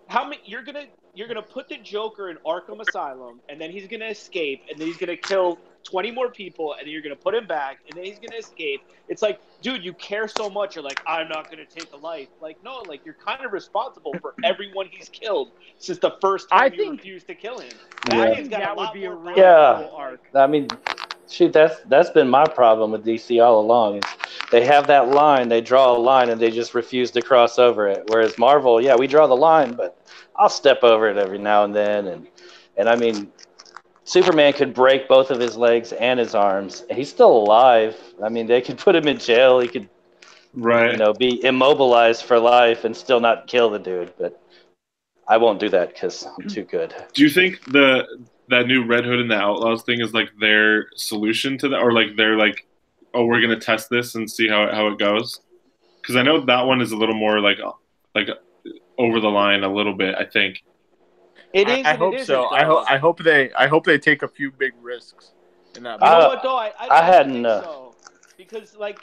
how many you're gonna put the Joker in Arkham Asylum, and then he's gonna escape, and then he's gonna kill 20 more people, and then you're gonna put him back, and then he's gonna escape. It's like, dude, you care so much. You're like, I'm not gonna take a life. Like, no, like you're kind of responsible for everyone he's killed since the first time you refused to kill him. I think that would be a really cool arc. I mean, shoot, that's been my problem with DC all along. Is they have that line, they draw a line, and they just refuse to cross over it. Whereas Marvel, yeah, we draw the line, but I'll step over it every now and then. And I mean, Superman could break both of his legs and his arms. He's still alive. I mean, they could put him in jail. He could, be immobilized for life and still not kill the dude. But I won't do that because I'm too good. Do you think that new Red Hood and the Outlaws thing is like their solution to that, or like they're like, oh, we're gonna test this and see how it goes? Because I know that one is a little more like over the line a little bit. I think. It is. I hope so. I hope they take a few big risks in that. You know what though? I hadn't. Think so. Because like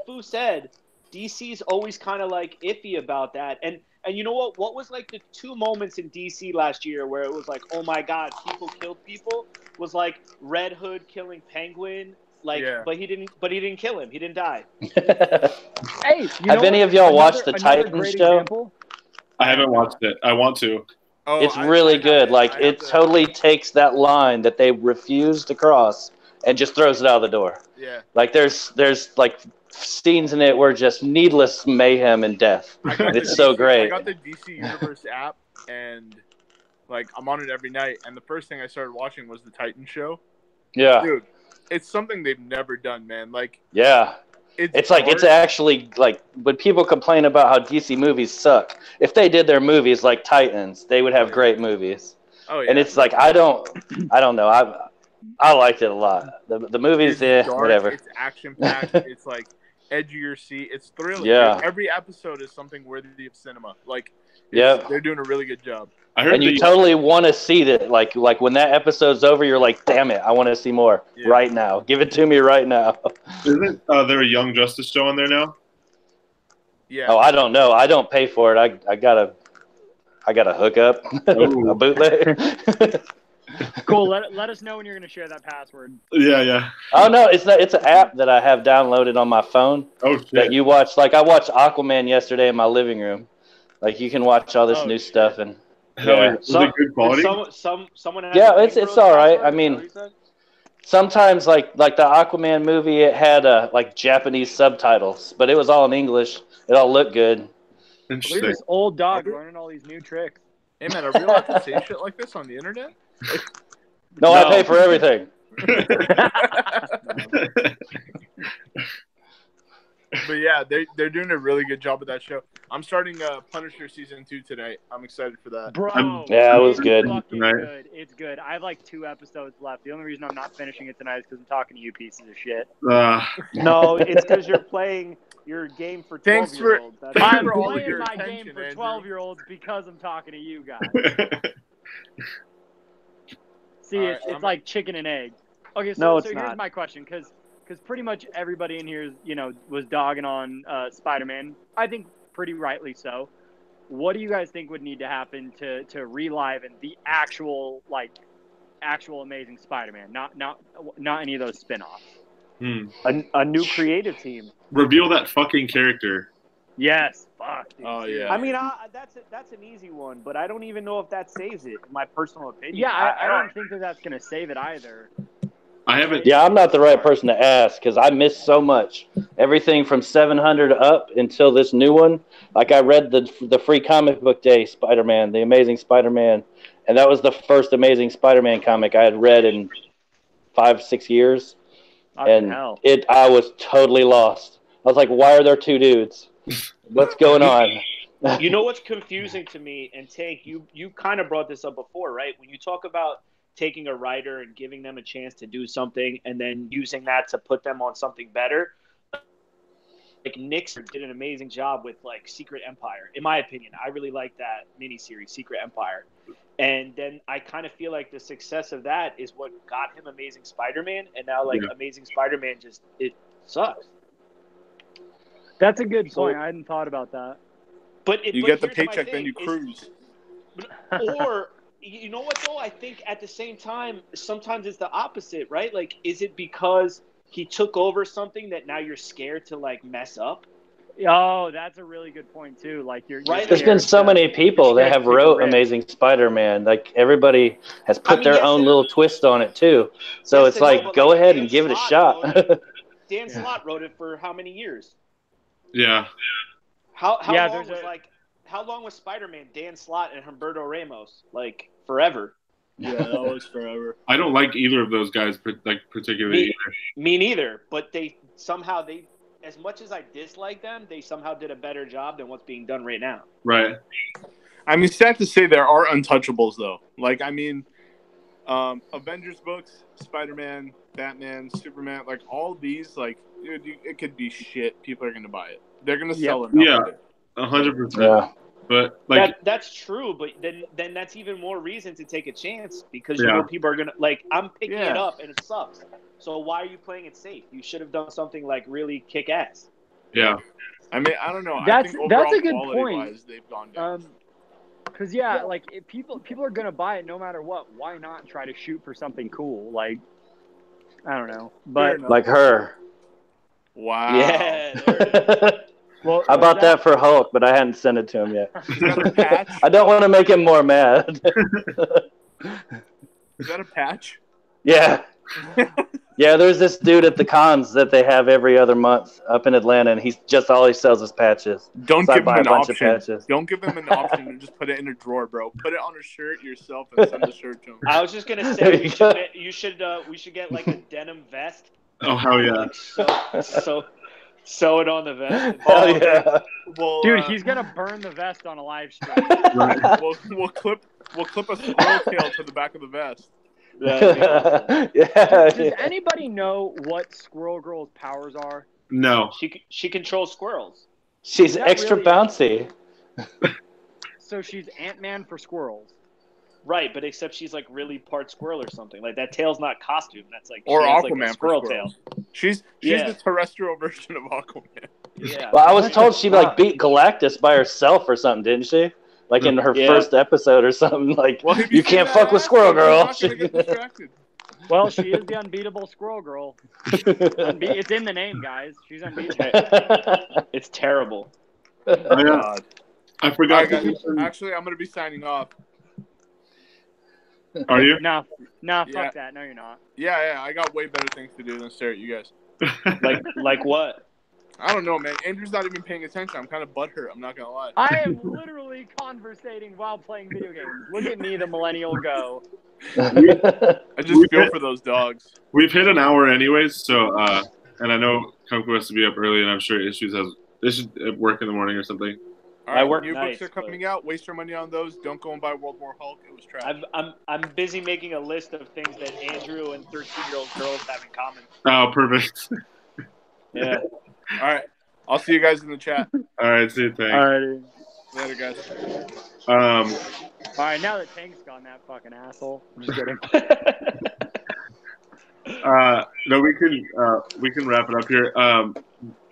Fu said, DC's always kind of like iffy about that. And you know what? What was like the two moments in DC last year where it was like, oh my God, people killed people? Was like Red Hood killing Penguin. But he didn't kill him. He didn't die. Hey, have any of y'all watched the Titans show? Example? I haven't watched it. I want to. Oh, it's really good. It totally takes that line that they refuse to cross and just throws it out the door. Yeah. Like there's like scenes in it where just needless mayhem and death. It's so great. I got the DC Universe app, and like I'm on it every night. And the first thing I started watching was the Titan show. Yeah. Dude, it's something they've never done, man. Like. Yeah. It's like it's actually like when people complain about how DC movies suck. If they did their movies like Titans, they would have great movies. Oh yeah. And it's like I don't know. I liked it a lot. The movies, dark, whatever. It's action packed. It's like edge of your seat. It's thrilling. Yeah. Every episode is something worthy of cinema. Like. They're doing a really good job. And you totally want to see that. Like when that episode's over, you're like, damn it, I want to see more right now. Give it to me right now. Isn't there a Young Justice show on there now? Yeah. Oh, I don't know. I don't pay for it. I gotta hook up a bootleg. Cool. Let us know when you're gonna share that password. Yeah. Oh no, it's not. It's an app that I have downloaded on my phone. Oh shit. That you watch. Like I watched Aquaman yesterday in my living room. Like you can watch all this new stuff and. Is it good quality? Someone has it's all right. I mean, sometimes like the Aquaman movie, it had like Japanese subtitles, but it was all in English. It all looked good. Look at this old dog learning all these new tricks. Hey man, are we allowed to say shit like this on the internet? No, I pay for everything. But yeah, they're doing a really good job with that show. I'm starting Punisher season 2 today. I'm excited for that. Bro, yeah, it was good. Good. It's good. I have like 2 episodes left. The only reason I'm not finishing it tonight is because I'm talking to you pieces of shit. No, it's because you're playing your game for 12-year-olds. I'm playing my game for 12-year-olds because I'm talking to you guys. See, it's like chicken and egg. Okay, so here's my question, because pretty much everybody in here, was dogging on Spider-Man. I think pretty rightly so. What do you guys think would need to happen to reliven the actual Amazing Spider-Man, not any of those spin-offs? A new creative team. Reveal that fucking character. Yes, fuck. Dude. Oh yeah. I mean, that's an easy one, but I don't even know if that saves it. In my personal opinion. Yeah, I don't think that's gonna save it either. I haven't. Yeah, I'm not the right person to ask because I missed so much. Everything from 700 up until this new one. Like I read the free comic book day Spider-Man, the Amazing Spider-Man, and that was the first Amazing Spider-Man comic I had read in 5-6 years. And I was totally lost. I was like, why are there 2 dudes? What's going on? You know what's confusing to me, and Tank, you kind of brought this up before, right? When you talk about taking a writer and giving them a chance to do something and then using that to put them on something better. Like Nixon did an amazing job with like Secret Empire, in my opinion. I really like that miniseries, Secret Empire. And then I kind of feel like the success of that is what got him Amazing Spider-Man, and now like Amazing Spider-Man it sucks. That's a good point. I hadn't thought about that. But you get the paycheck, then you cruise. Or you know what though? I think at the same time, sometimes it's the opposite, right? Like, is it because he took over something that now you're scared to like mess up? Oh, that's a really good point too. Like you're right. There's been so many people that have wrote Amazing Spider-Man. Like everybody has put their own little twist on it too. So it's like, go ahead and give it a shot. Dan Slott wrote it for how many years? Yeah. How long was Spider-Man? Dan Slott and Humberto Ramos, like forever. Yeah, that was forever. I don't like either of those guys, like particularly. Me neither. But they as much as I dislike them, they somehow did a better job than what's being done right now. Right. I mean, sad to say there are untouchables though. Like, I mean, Avengers books, Spider-Man, Batman, Superman, like all these, like it could be shit. People are gonna buy it. They're gonna sell it. Yeah, 100%. Yeah. But like that's true, but then that's even more reason to take a chance because you know people are gonna like. I'm picking it up and it sucks. So why are you playing it safe? You should have done something like really kick ass. Yeah. I mean, I don't know. That's I think overall, a good point. Wise, they've gone down. Because like if people are gonna buy it no matter what. Why not try to shoot for something cool? Like I don't know, but like her. Wow. Yeah. Well, I bought that for Hulk, but I hadn't sent it to him yet. Is that a patch? I don't want to make him more mad. Is that a patch? Yeah. Yeah, there's this dude at the cons that they have every other month up in Atlanta, and he's just all he sells is patches. Don't give him an option. Patches. Don't give him an option and just put it in a drawer, bro. Put it on a shirt yourself and send the shirt to him. I was just gonna say we should get like a denim vest. Oh hell yeah! So sew it on the vest. Hell yeah! Well, dude, he's gonna burn the vest on a live stream. Right. We'll clip a squirrel tail to the back of the vest. Does anybody know what Squirrel Girl's powers are? No. She controls squirrels. She's extra bouncy. So she's Ant-Man for squirrels. Right, but except she's like really part squirrel or something. Like that tail's not costume. That's like or Aquaman like a squirrel tail. She's the terrestrial version of Aquaman. Yeah. Well, I was told she like beat Galactus by herself or something, didn't she? Like in her first episode or something. Like you can't fuck with Squirrel Girl. Well, she is the unbeatable Squirrel Girl. It's in the name, guys. She's unbeatable. It's terrible. Oh, yeah. I forgot. Actually, I'm gonna be signing off. Are you? Nah, fuck that. No, you're not. Yeah, I got way better things to do than stare at you guys. like what? I don't know, man. Andrew's not even paying attention. I'm kind of butthurt. I'm not gonna lie. I am literally conversating while playing video games. Look at me, the millennial go. I just feel for those dogs. We've hit an hour anyways, so and I know Kumku has to be up early, and I'm sure Issues should work in the morning or something. All right, new books are coming out. Waste your money on those. Don't go and buy World War Hulk. It was trash. I'm busy making a list of things that Andrew and 13-year-old girls have in common. Oh, perfect. Yeah. All right. I'll see you guys in the chat. All right. See you. Thanks. All right. Later, guys. All right. Now that Tank's gone, that fucking asshole. I'm just kidding. No, we can wrap it up here.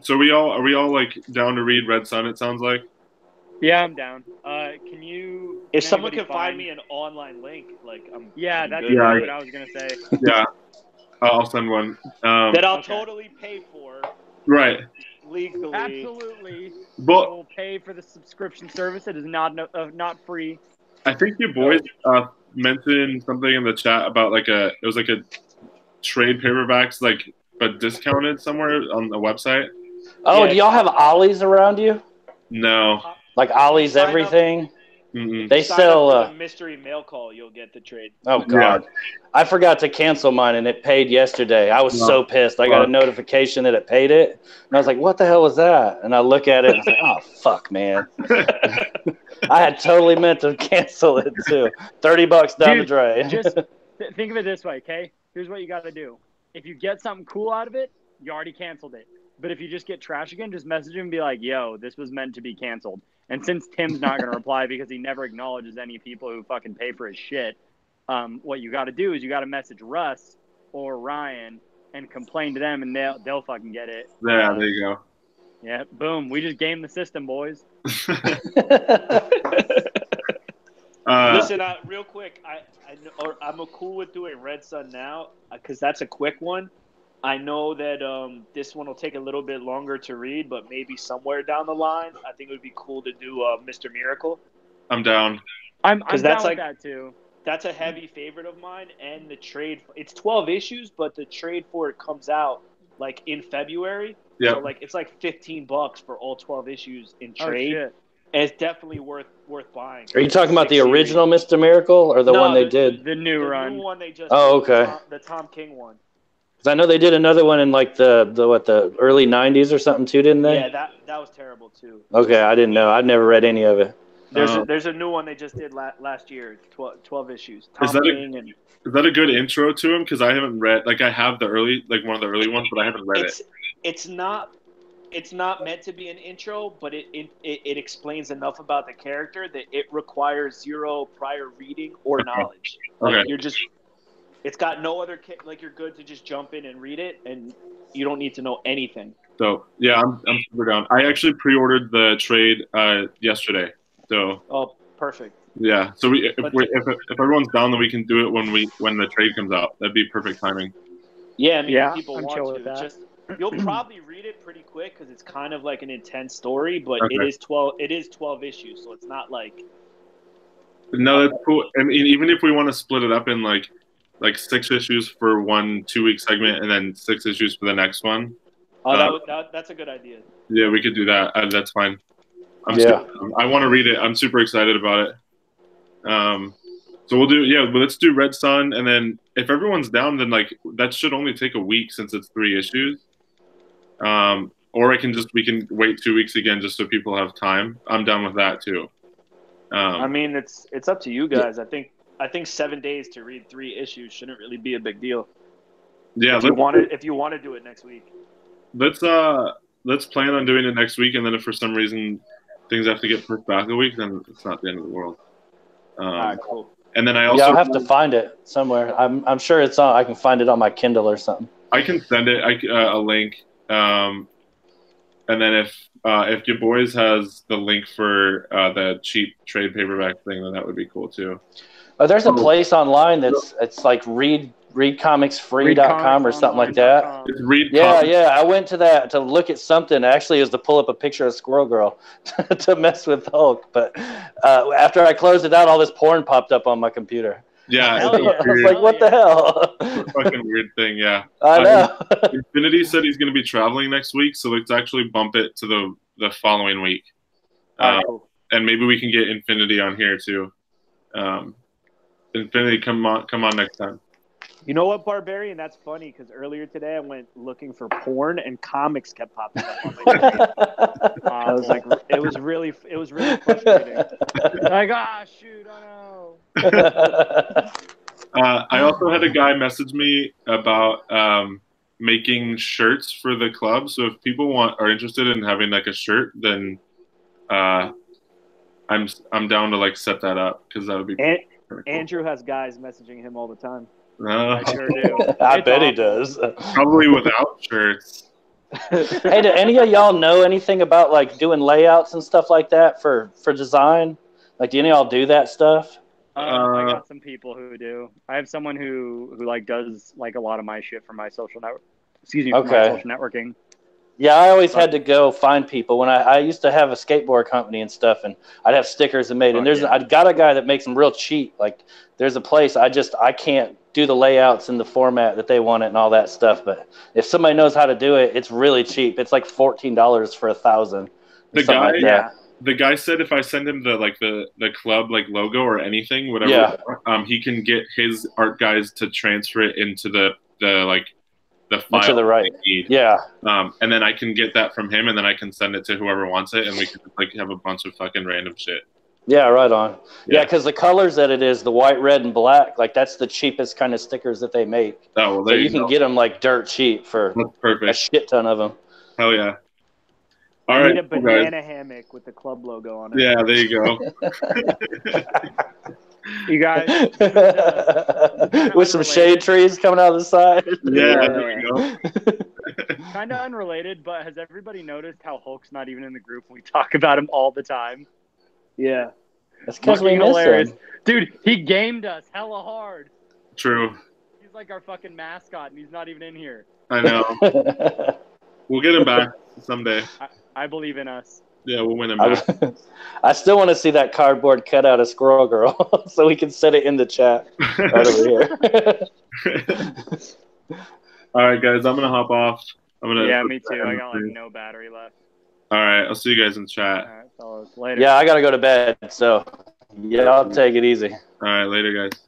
So are we all like down to read Red Sun? It sounds like. Yeah, I'm down. Can you? If someone can find me an online link, like that's what I was gonna say. Yeah, I'll send one. That I'll totally pay for. Right. Legally. Absolutely. But we'll pay for the subscription service. It is not free. I think you boys mentioned something in the chat about it was like a trade paperbacks but discounted somewhere on the website. Oh, do y'all have Ollie's around you? No. Like Ollie's everything? Mm-mm. They sell a mystery mail call. You'll get the trade. Oh God, yeah. I forgot to cancel mine and it paid yesterday. I was so pissed. I got a notification that it paid it, and I was like, "What the hell was that?" And I look at it and I was like, "Oh fuck, man!" I had totally meant to cancel it too. $30 down the drain. think of it this way, okay? Here's what you got to do. If you get something cool out of it, you already canceled it. But if you just get trash again, just message him and be like, yo, this was meant to be canceled. And since Tim's not going to reply because he never acknowledges any people who fucking pay for his shit, what you got to do is you got to message Russ or Ryan and complain to them, and they'll fucking get it. Yeah, there you go. Yeah, boom. We just gamed the system, boys. Listen, real quick, I'm cool with doing Red Sun now because that's a quick one. I know that this one will take a little bit longer to read, but maybe somewhere down the line, I think it would be cool to do Mr. Miracle. I'm down. I'm down with that too. That's a heavy favorite of mine, and the trade. It's 12 issues, but the trade for it comes out like in February. Yeah. So like it's like $15 for all 12 issues in trade. Oh, shit. And it's definitely worth buying. Are you talking about the original Mr. Miracle or the one they did? The new run. New one they just did, okay. The Tom King one. Because I know they did another one in like the early 90s or something too, didn't they? Yeah, that was terrible too. Okay, I didn't know. I'd never read any of it. There's a new one they just did last year, 12 issues. Tom King is that a good intro to him? Because I haven't read, like I have the early, like one of the early ones, but I haven't read it. It's not meant to be an intro, but it explains enough about the character that it requires zero prior reading or knowledge. Like okay. It's got no other, like you're good to just jump in and read it, and you don't need to know anything. So yeah, I'm super down. I actually pre-ordered the trade yesterday. So perfect. Yeah, so if everyone's down, then we can do it when the trade comes out. That'd be perfect timing. Yeah, I mean, yeah, people I'm want chill to. with that. Just you'll probably read it pretty quick because it's kind of like an intense story, but Okay. it is 12 issues, so it's not like. No, that's cool. I mean, even if we want to split it up in like 6 issues for 1 2-week segment, and then 6 issues for the next one. Oh, that's a good idea. Yeah, we could do that. That's fine. I want to read it. I'm super excited about it. So let's do Red Sun, and then if everyone's down, then like that should only take a week since it's 3 issues. Or we can wait 2 weeks again just so people have time. I'm down with that too. I mean, it's up to you guys. I think 7 days to read 3 issues shouldn't really be a big deal. Yeah, if you want to do it next week. Let's plan on doing it next week, and then if for some reason things have to get pushed back a week, then it's not the end of the world. All right, cool. And then I'll have to find it somewhere. I'm sure it's on. I can find it on my Kindle or something. I can send it a link, and then if your boys has the link for the cheap trade paperback thing, then that would be cool too. Oh, there's a place online it's like readcomicsfree.com or something like that. Yeah. I went to that to look at something. Actually, it was to pull up a picture of Squirrel Girl to mess with Hulk. But after I closed it out, all this porn popped up on my computer. Yeah, I was like, what the hell? It's a fucking weird thing, yeah. I know. Infinity said he's going to be traveling next week, so let's actually bump it to the following week. Cool. And maybe we can get Infinity on here too. Infinity, come on next time. You know what, Barbarian? That's funny because earlier today I went looking for porn and comics kept popping up on my screen. I was like, it was really frustrating. Like, shoot, oh no. I also had a guy message me about making shirts for the club. So if people are interested in having like a shirt, then I'm down to like set that up because that would be. Cool. Andrew has guys messaging him all the time. I sure do. I bet he does. Probably without shirts. Hey, do any of y'all know anything about like doing layouts and stuff like that for design? Like, do any of y'all do that stuff? I got some people who do. I have someone who like does like a lot of my shit for my social network. For my social networking. Yeah, I always had to go find people when I used to have a skateboard company and stuff, and I'd have stickers made. And I've got a guy that makes them real cheap. Like, there's a place I can't do the layouts in the format that they want it and all that stuff. But if somebody knows how to do it, it's really cheap. It's like $14 for 1,000. The guy said if I send him the club like logo or anything, whatever, he can get his art guys to transfer it into the file to the right. Yeah. And then I can get that from him, and then I can send it to whoever wants it, and we can like have a bunch of fucking random shit. Yeah, right on. Yeah. Yeah, because the colors that it is, the white, red, and black, like that's the cheapest kind of stickers that they make. Oh, well, So there you you can go. get them like dirt cheap for That's a perfect. shit ton of them. Hell yeah. All I right, need a cool, guys. banana hammock with the club logo on it. Yeah, there you go. You guys, With some shade trees coming out of the side. Yeah, there we go. Kind of unrelated, but has everybody noticed how Hulk's not even in the group? We talk about him all the time. Yeah. That's because we Fucking miss hilarious. him. Dude, he gamed us hella hard. True. He's like our fucking mascot, and he's not even in here. I know. We'll get him back someday. I believe in us. Yeah, we'll win him back. I still want to see that cardboard cutout of Squirrel Girl so we can set it in the chat right over here. All right, guys, I'm gonna hop off. Yeah, me too. I got like no battery left. All right, I'll see you guys in chat. All right, fellas. Later. Yeah, I got to go to bed, so yeah, I'll take it easy. All right, later, guys.